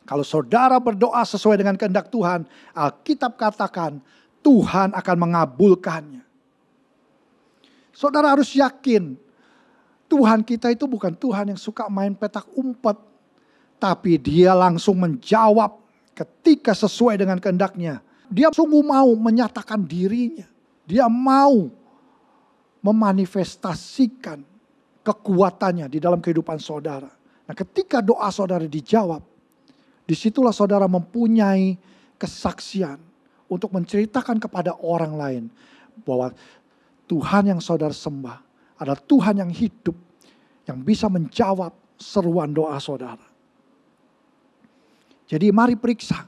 Kalau saudara berdoa sesuai dengan kehendak Tuhan, Alkitab katakan Tuhan akan mengabulkannya. Saudara harus yakin, Tuhan kita itu bukan Tuhan yang suka main petak umpet. Tapi dia langsung menjawab ketika sesuai dengan kehendaknya. Dia sungguh mau menyatakan dirinya. Dia mau memanifestasikan kekuatannya di dalam kehidupan saudara. Nah, ketika doa saudara dijawab, disitulah saudara mempunyai kesaksian untuk menceritakan kepada orang lain bahwa Tuhan yang saudara sembah adalah Tuhan yang hidup, yang bisa menjawab seruan doa saudara. Jadi mari periksa,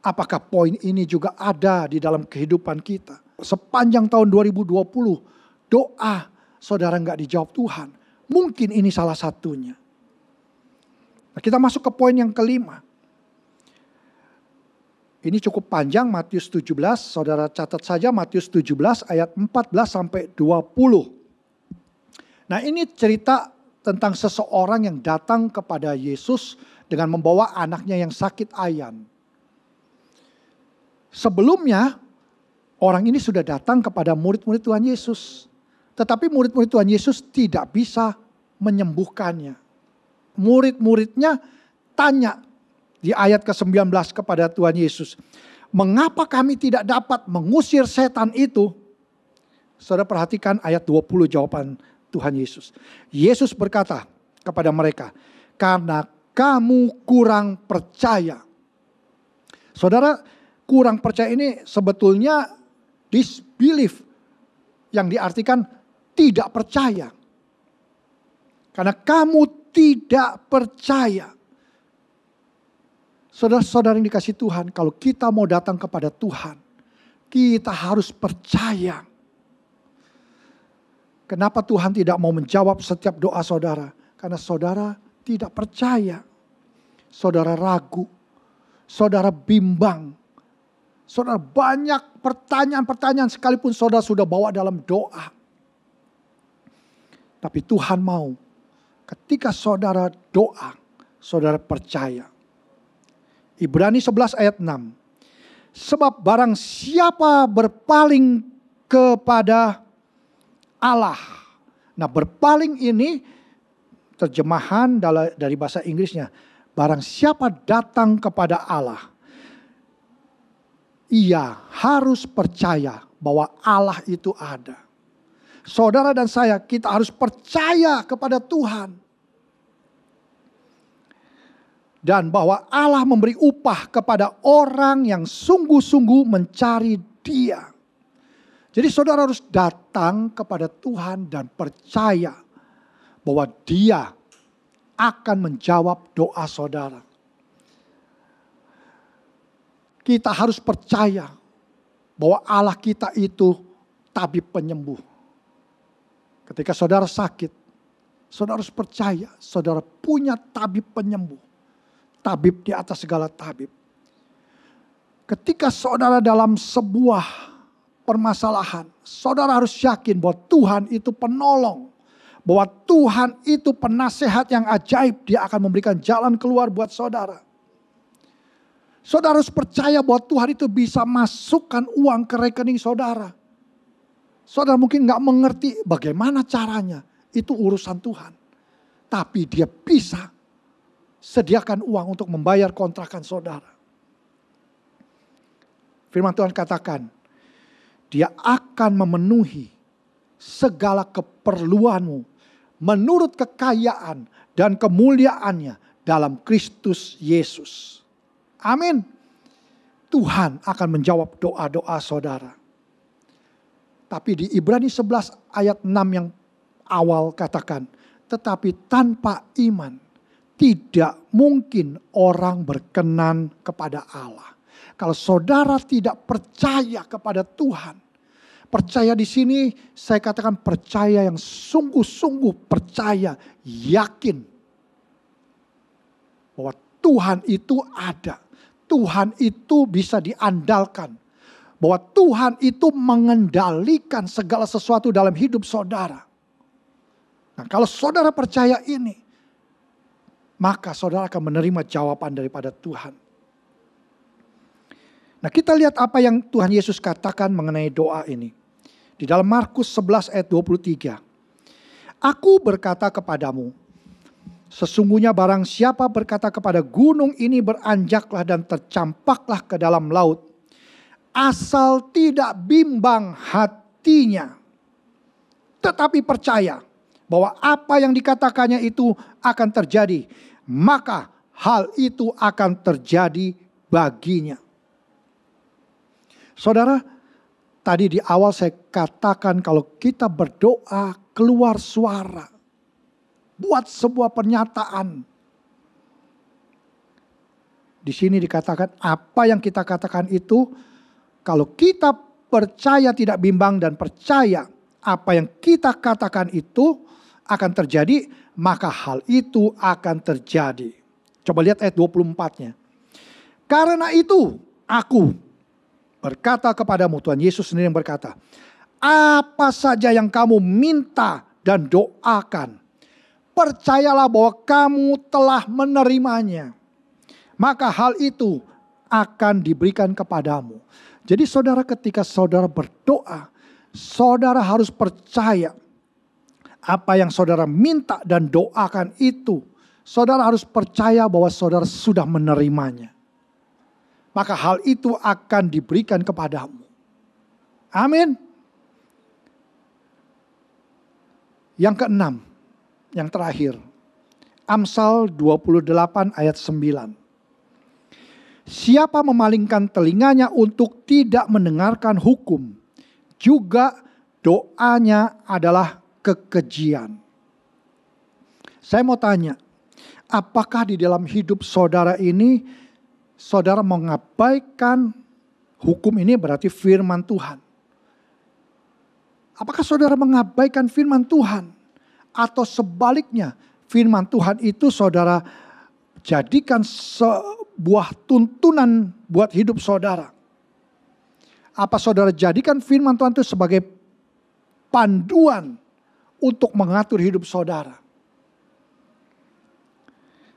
apakah poin ini juga ada di dalam kehidupan kita. Sepanjang tahun 2020, doa saudara nggak dijawab Tuhan. Mungkin ini salah satunya. Nah, kita masuk ke poin yang kelima. Ini cukup panjang, Matius 17, saudara catat saja Matius 17 ayat 14 sampai 20. Nah, ini cerita tentang seseorang yang datang kepada Yesus dengan membawa anaknya yang sakit ayan. Sebelumnya, orang ini sudah datang kepada murid-murid Tuhan Yesus. Tetapi murid-murid Tuhan Yesus tidak bisa menyembuhkannya. Murid-muridnya tanya di ayat ke-19 kepada Tuhan Yesus, mengapa kami tidak dapat mengusir setan itu? Saudara perhatikan ayat 20 jawaban Tuhan Yesus. Yesus berkata kepada mereka, karena kamu kurang percaya. Saudara, kurang percaya ini sebetulnya disbelief, yang diartikan tidak percaya. Karena kamu tidak percaya. Saudara-saudara yang dikasihi Tuhan, kalau kita mau datang kepada Tuhan, kita harus percaya. Kenapa Tuhan tidak mau menjawab setiap doa saudara? Karena saudara tidak percaya. Saudara ragu. Saudara bimbang. Saudara banyak pertanyaan-pertanyaan sekalipun saudara sudah bawa dalam doa. Tapi Tuhan mau ketika saudara doa, saudara percaya. Ibrani 11 ayat 6. Sebab barang siapa berpaling kepada Allah. Nah, berpaling ini terjemahan dari bahasa Inggrisnya. Barang siapa datang kepada Allah, ia harus percaya bahwa Allah itu ada. Saudara dan saya, kita harus percaya kepada Tuhan. Dan bahwa Allah memberi upah kepada orang yang sungguh-sungguh mencari Dia. Jadi saudara harus datang kepada Tuhan dan percaya bahwa Dia akan menjawab doa saudara. Kita harus percaya bahwa Allah kita itu tabib penyembuh. Ketika saudara sakit, saudara harus percaya saudara punya tabib penyembuh. Tabib di atas segala tabib. Ketika saudara dalam sebuah permasalahan, saudara harus yakin bahwa Tuhan itu penolong. Bahwa Tuhan itu penasehat yang ajaib. Dia akan memberikan jalan keluar buat saudara. Saudara harus percaya bahwa Tuhan itu bisa masukkan uang ke rekening saudara. Saudara mungkin gak mengerti bagaimana caranya. Itu urusan Tuhan. Tapi Dia bisa sediakan uang untuk membayar kontrakan saudara. Firman Tuhan katakan, Dia akan memenuhi segala keperluanmu menurut kekayaan dan kemuliaannya dalam Kristus Yesus. Amin. Tuhan akan menjawab doa-doa saudara. Tapi di Ibrani 11 ayat 6 yang awal katakan, tetapi tanpa iman tidak mungkin orang berkenan kepada Allah. Kalau saudara tidak percaya kepada Tuhan, percaya di sini saya katakan percaya yang sungguh-sungguh percaya, yakin bahwa Tuhan itu ada. Tuhan itu bisa diandalkan. Bahwa Tuhan itu mengendalikan segala sesuatu dalam hidup saudara. Nah, kalau saudara percaya ini, maka saudara akan menerima jawaban daripada Tuhan. Nah, kita lihat apa yang Tuhan Yesus katakan mengenai doa ini. Di dalam Markus 11 ayat 23. Aku berkata kepadamu, sesungguhnya barang siapa berkata kepada gunung ini beranjaklah dan tercampaklah ke dalam laut, asal tidak bimbang hatinya, tetapi percaya bahwa apa yang dikatakannya itu akan terjadi, maka hal itu akan terjadi baginya. Saudara, tadi di awal saya katakan kalau kita berdoa keluar suara, buat sebuah pernyataan. Di sini dikatakan apa yang kita katakan itu, kalau kita percaya tidak bimbang dan percaya apa yang kita katakan itu akan terjadi, maka hal itu akan terjadi. Coba lihat ayat 24-nya. Karena itu Aku berkata kepadamu, Tuhan Yesus sendiri yang berkata, apa saja yang kamu minta dan doakan, percayalah bahwa kamu telah menerimanya, maka hal itu akan diberikan kepadamu. Jadi saudara, ketika saudara berdoa, saudara harus percaya apa yang saudara minta dan doakan itu, saudara harus percaya bahwa saudara sudah menerimanya. Maka hal itu akan diberikan kepadamu. Amin. Yang keenam, yang terakhir. Amsal 28 ayat 9. Siapa memalingkan telinganya untuk tidak mendengarkan hukum, juga doanya adalah kekejian. Saya mau tanya, apakah di dalam hidup saudara ini, saudara mengabaikan hukum ini berarti firman Tuhan? Apakah saudara mengabaikan firman Tuhan? Atau sebaliknya, firman Tuhan itu saudara jadikan sebuah tuntunan buat hidup saudara? Apa saudara jadikan firman Tuhan itu sebagai panduan untuk mengatur hidup saudara?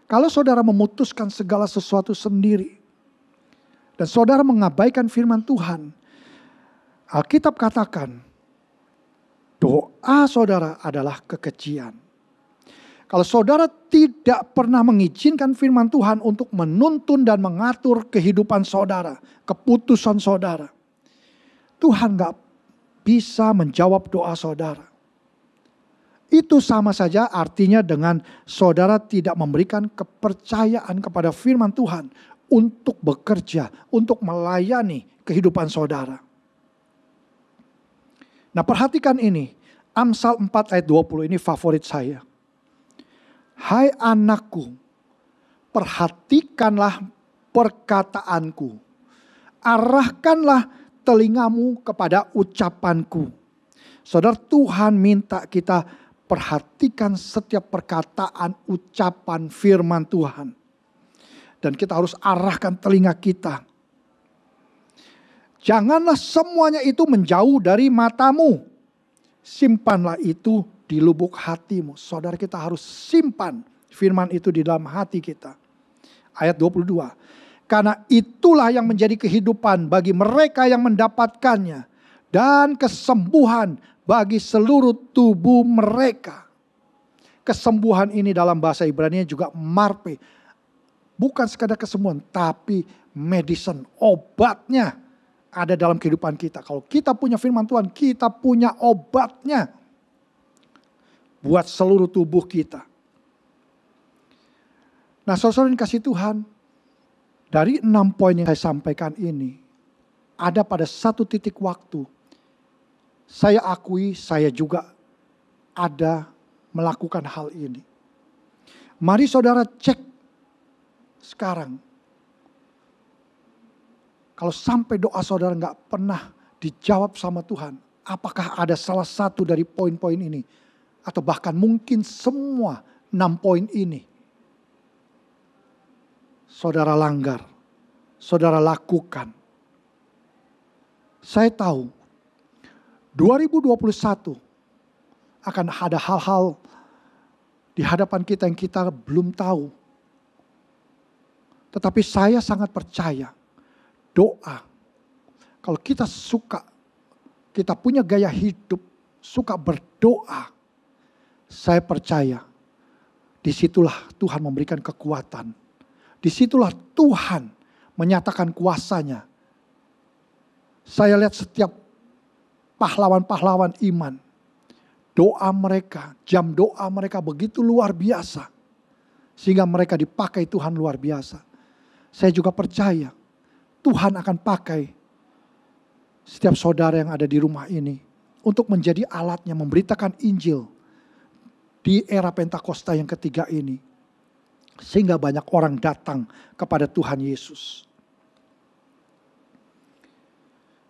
Kalau saudara memutuskan segala sesuatu sendiri dan saudara mengabaikan firman Tuhan, Alkitab katakan doa saudara adalah kekejian. Kalau saudara tidak pernah mengizinkan firman Tuhan untuk menuntun dan mengatur kehidupan saudara, keputusan saudara, Tuhan gak bisa menjawab doa saudara. Itu sama saja artinya dengan saudara tidak memberikan kepercayaan kepada firman Tuhan untuk bekerja, untuk melayani kehidupan saudara. Nah, perhatikan ini, Amsal 4 ayat 20 ini favorit saya. Hai anakku, perhatikanlah perkataanku, arahkanlah telingamu kepada ucapanku. Saudara, Tuhan minta kita perhatikan setiap perkataan, ucapan firman Tuhan. Dan kita harus arahkan telinga kita. Janganlah semuanya itu menjauh dari matamu. Simpanlah itu di lubuk hatimu. Saudara, kita harus simpan firman itu di dalam hati kita. Ayat 22. Karena itulah yang menjadi kehidupan bagi mereka yang mendapatkannya. Dan kesembuhan bagi seluruh tubuh mereka. Kesembuhan ini dalam bahasa Ibrani juga marpe. Bukan sekadar kesembuhan, tapi medicine, obatnya ada dalam kehidupan kita. Kalau kita punya firman Tuhan, kita punya obatnya buat seluruh tubuh kita. Nah, saudara yang kasih Tuhan, dari 6 poin yang saya sampaikan ini, ada pada satu titik waktu, saya akui saya juga ada melakukan hal ini. Mari saudara cek sekarang. Kalau sampai doa saudara gak pernah dijawab sama Tuhan, apakah ada salah satu dari poin-poin ini? Atau bahkan mungkin semua 6 poin ini saudara langgar, saudara lakukan. Saya tahu 2021 akan ada hal-hal di hadapan kita yang kita belum tahu. Tetapi saya sangat percaya doa. Kalau kita suka, kita punya gaya hidup, suka berdoa, saya percaya disitulah Tuhan memberikan kekuatan. Disitulah Tuhan menyatakan kuasanya. Saya lihat setiap pahlawan-pahlawan iman, doa mereka, jam doa mereka begitu luar biasa. Sehingga mereka dipakai Tuhan luar biasa. Saya juga percaya Tuhan akan pakai setiap saudara yang ada di rumah ini untuk menjadi alatnya memberitakan Injil di era Pentakosta yang ketiga ini. Sehingga banyak orang datang kepada Tuhan Yesus.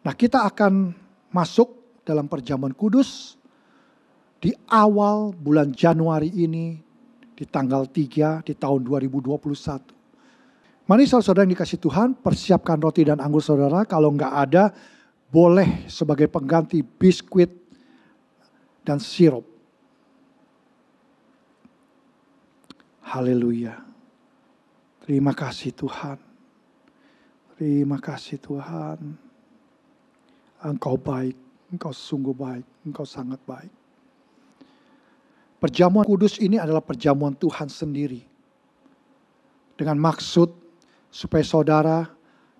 Nah, kita akan masuk dalam perjamuan kudus di awal bulan Januari ini di tanggal 3 di tahun 2021. Mari saudara yang dikasih Tuhan, persiapkan roti dan anggur saudara. Kalau enggak ada, boleh sebagai pengganti biskuit dan sirup. Haleluya. Terima kasih Tuhan. Terima kasih Tuhan. Engkau baik, Engkau sungguh baik, Engkau sangat baik. Perjamuan kudus ini adalah perjamuan Tuhan sendiri. Dengan maksud supaya saudara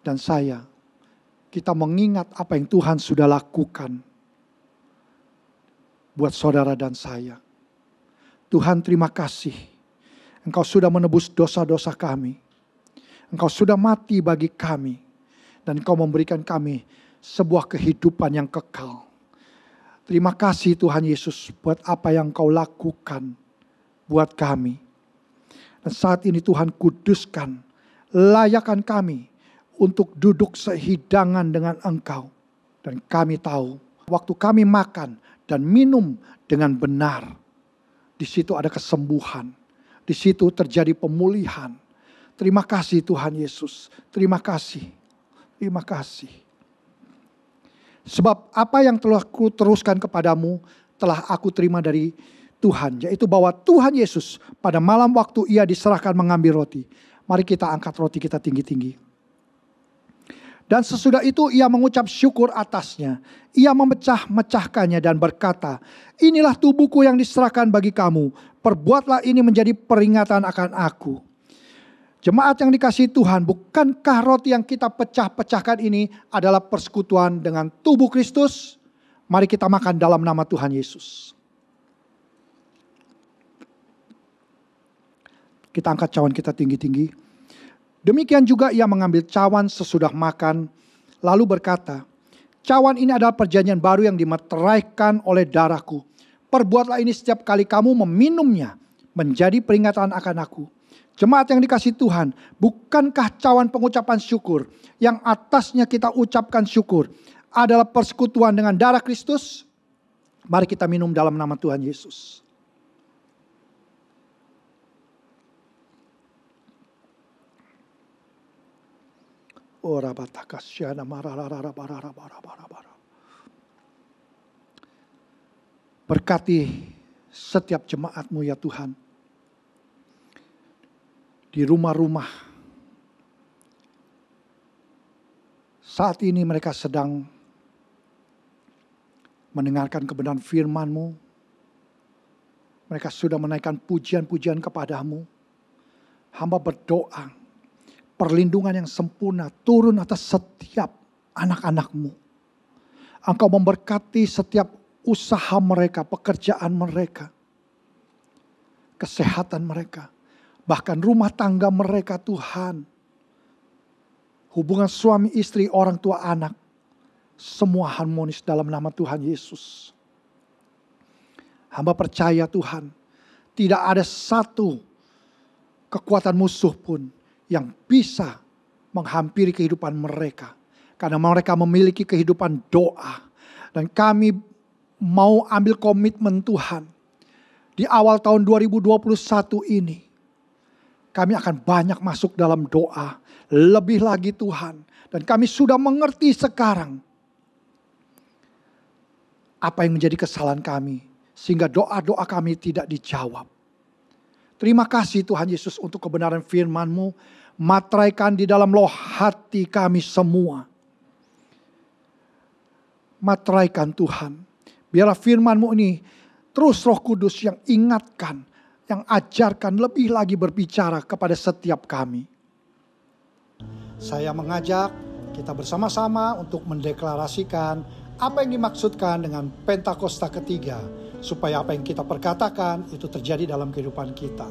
dan saya, kita mengingat apa yang Tuhan sudah lakukan buat saudara dan saya. Tuhan terima kasih. Engkau sudah menebus dosa-dosa kami. Engkau sudah mati bagi kami. Dan Engkau memberikan kami sebuah kehidupan yang kekal. Terima kasih Tuhan Yesus buat apa yang Engkau lakukan buat kami. Dan saat ini Tuhan kuduskan, layakkan kami untuk duduk sehidangan dengan Engkau. Dan kami tahu waktu kami makan dan minum dengan benar, di situ ada kesembuhan, di situ terjadi pemulihan. Terima kasih Tuhan Yesus, terima kasih, terima kasih. Sebab apa yang telah ku teruskan kepadamu telah aku terima dari Tuhan, yaitu bahwa Tuhan Yesus pada malam waktu ia diserahkan mengambil roti. Mari kita angkat roti kita tinggi-tinggi. Dan sesudah itu ia mengucap syukur atasnya. Ia memecah-mecahkannya dan berkata, inilah tubuhku yang diserahkan bagi kamu. Perbuatlah ini menjadi peringatan akan aku. Jemaat yang dikasihi Tuhan, bukankah roti yang kita pecah-pecahkan ini adalah persekutuan dengan tubuh Kristus? Mari kita makan dalam nama Tuhan Yesus. Kita angkat cawan kita tinggi-tinggi. Demikian juga ia mengambil cawan sesudah makan, lalu berkata, cawan ini adalah perjanjian baru yang dimeteraikan oleh darahku. Perbuatlah ini setiap kali kamu meminumnya, menjadi peringatan akan aku. Jemaat yang dikasihi Tuhan, bukankah cawan pengucapan syukur yang atasnya kita ucapkan syukur adalah persekutuan dengan darah Kristus? Mari kita minum dalam nama Tuhan Yesus. Berkati setiap jemaat-Mu ya Tuhan. Di rumah-rumah. Saat ini mereka sedang mendengarkan kebenaran firman-Mu. Mereka sudah menaikkan pujian-pujian kepadamu. Hamba berdoa, perlindungan yang sempurna turun atas setiap anak-anak-Mu. Engkau memberkati setiap usaha mereka, pekerjaan mereka, kesehatan mereka. Bahkan rumah tangga mereka Tuhan. Hubungan suami istri, orang tua anak. Semua harmonis dalam nama Tuhan Yesus. Hamba percaya Tuhan. Tidak ada satu kekuatan musuh pun yang bisa menghampiri kehidupan mereka. Karena mereka memiliki kehidupan doa. Dan kami mau ambil komitmen Tuhan. Di awal tahun 2021 ini. Kami akan banyak masuk dalam doa. Lebih lagi Tuhan. Dan kami sudah mengerti sekarang. Apa yang menjadi kesalahan kami. Sehingga doa-doa kami tidak dijawab. Terima kasih Tuhan Yesus untuk kebenaran firman-Mu. Materaikan di dalam loh hati kami semua. Materaikan Tuhan. Biarlah firman-Mu ini terus Roh Kudus yang ingatkan. Yang ajarkan lebih lagi berbicara kepada setiap kami. Saya mengajak kita bersama-sama untuk mendeklarasikan apa yang dimaksudkan dengan Pentakosta ketiga. Supaya apa yang kita perkatakan itu terjadi dalam kehidupan kita.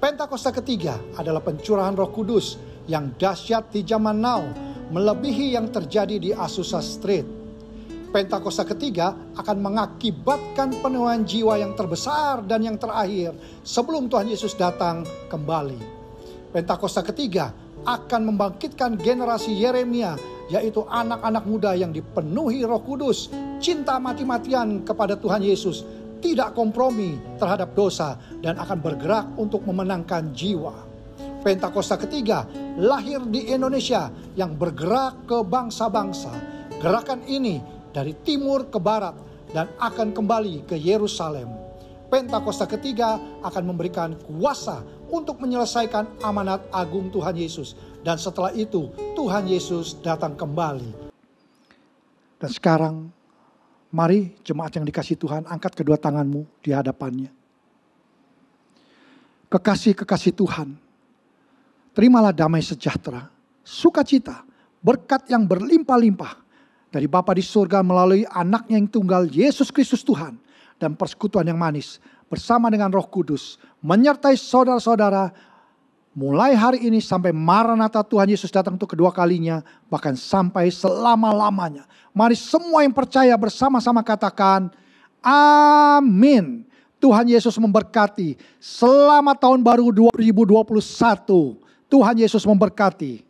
Pentakosta ketiga adalah pencurahan Roh Kudus yang dahsyat di zaman now. Melebihi yang terjadi di Azusa Street. Pentakosta ketiga akan mengakibatkan penuaian jiwa yang terbesar dan yang terakhir sebelum Tuhan Yesus datang kembali. Pentakosta ketiga akan membangkitkan generasi Yeremia, yaitu anak-anak muda yang dipenuhi Roh Kudus, cinta mati-matian kepada Tuhan Yesus, tidak kompromi terhadap dosa dan akan bergerak untuk memenangkan jiwa. Pentakosta ketiga lahir di Indonesia yang bergerak ke bangsa-bangsa. Gerakan ini dari timur ke barat dan akan kembali ke Yerusalem. Pentakosta ketiga akan memberikan kuasa untuk menyelesaikan amanat agung Tuhan Yesus. Dan setelah itu Tuhan Yesus datang kembali. Dan sekarang mari jemaat yang dikasihi Tuhan, angkat kedua tanganmu di hadapannya. Kekasih-kekasih Tuhan, terimalah damai sejahtera, sukacita, berkat yang berlimpah-limpah dari Bapa di surga melalui anaknya yang tunggal Yesus Kristus Tuhan, dan persekutuan yang manis bersama dengan Roh Kudus menyertai saudara-saudara mulai hari ini sampai Maranatha Tuhan Yesus datang untuk kedua kalinya, bahkan sampai selama-lamanya. Mari semua yang percaya bersama-sama katakan amin. Tuhan Yesus memberkati. Selamat tahun baru 2021. Tuhan Yesus memberkati.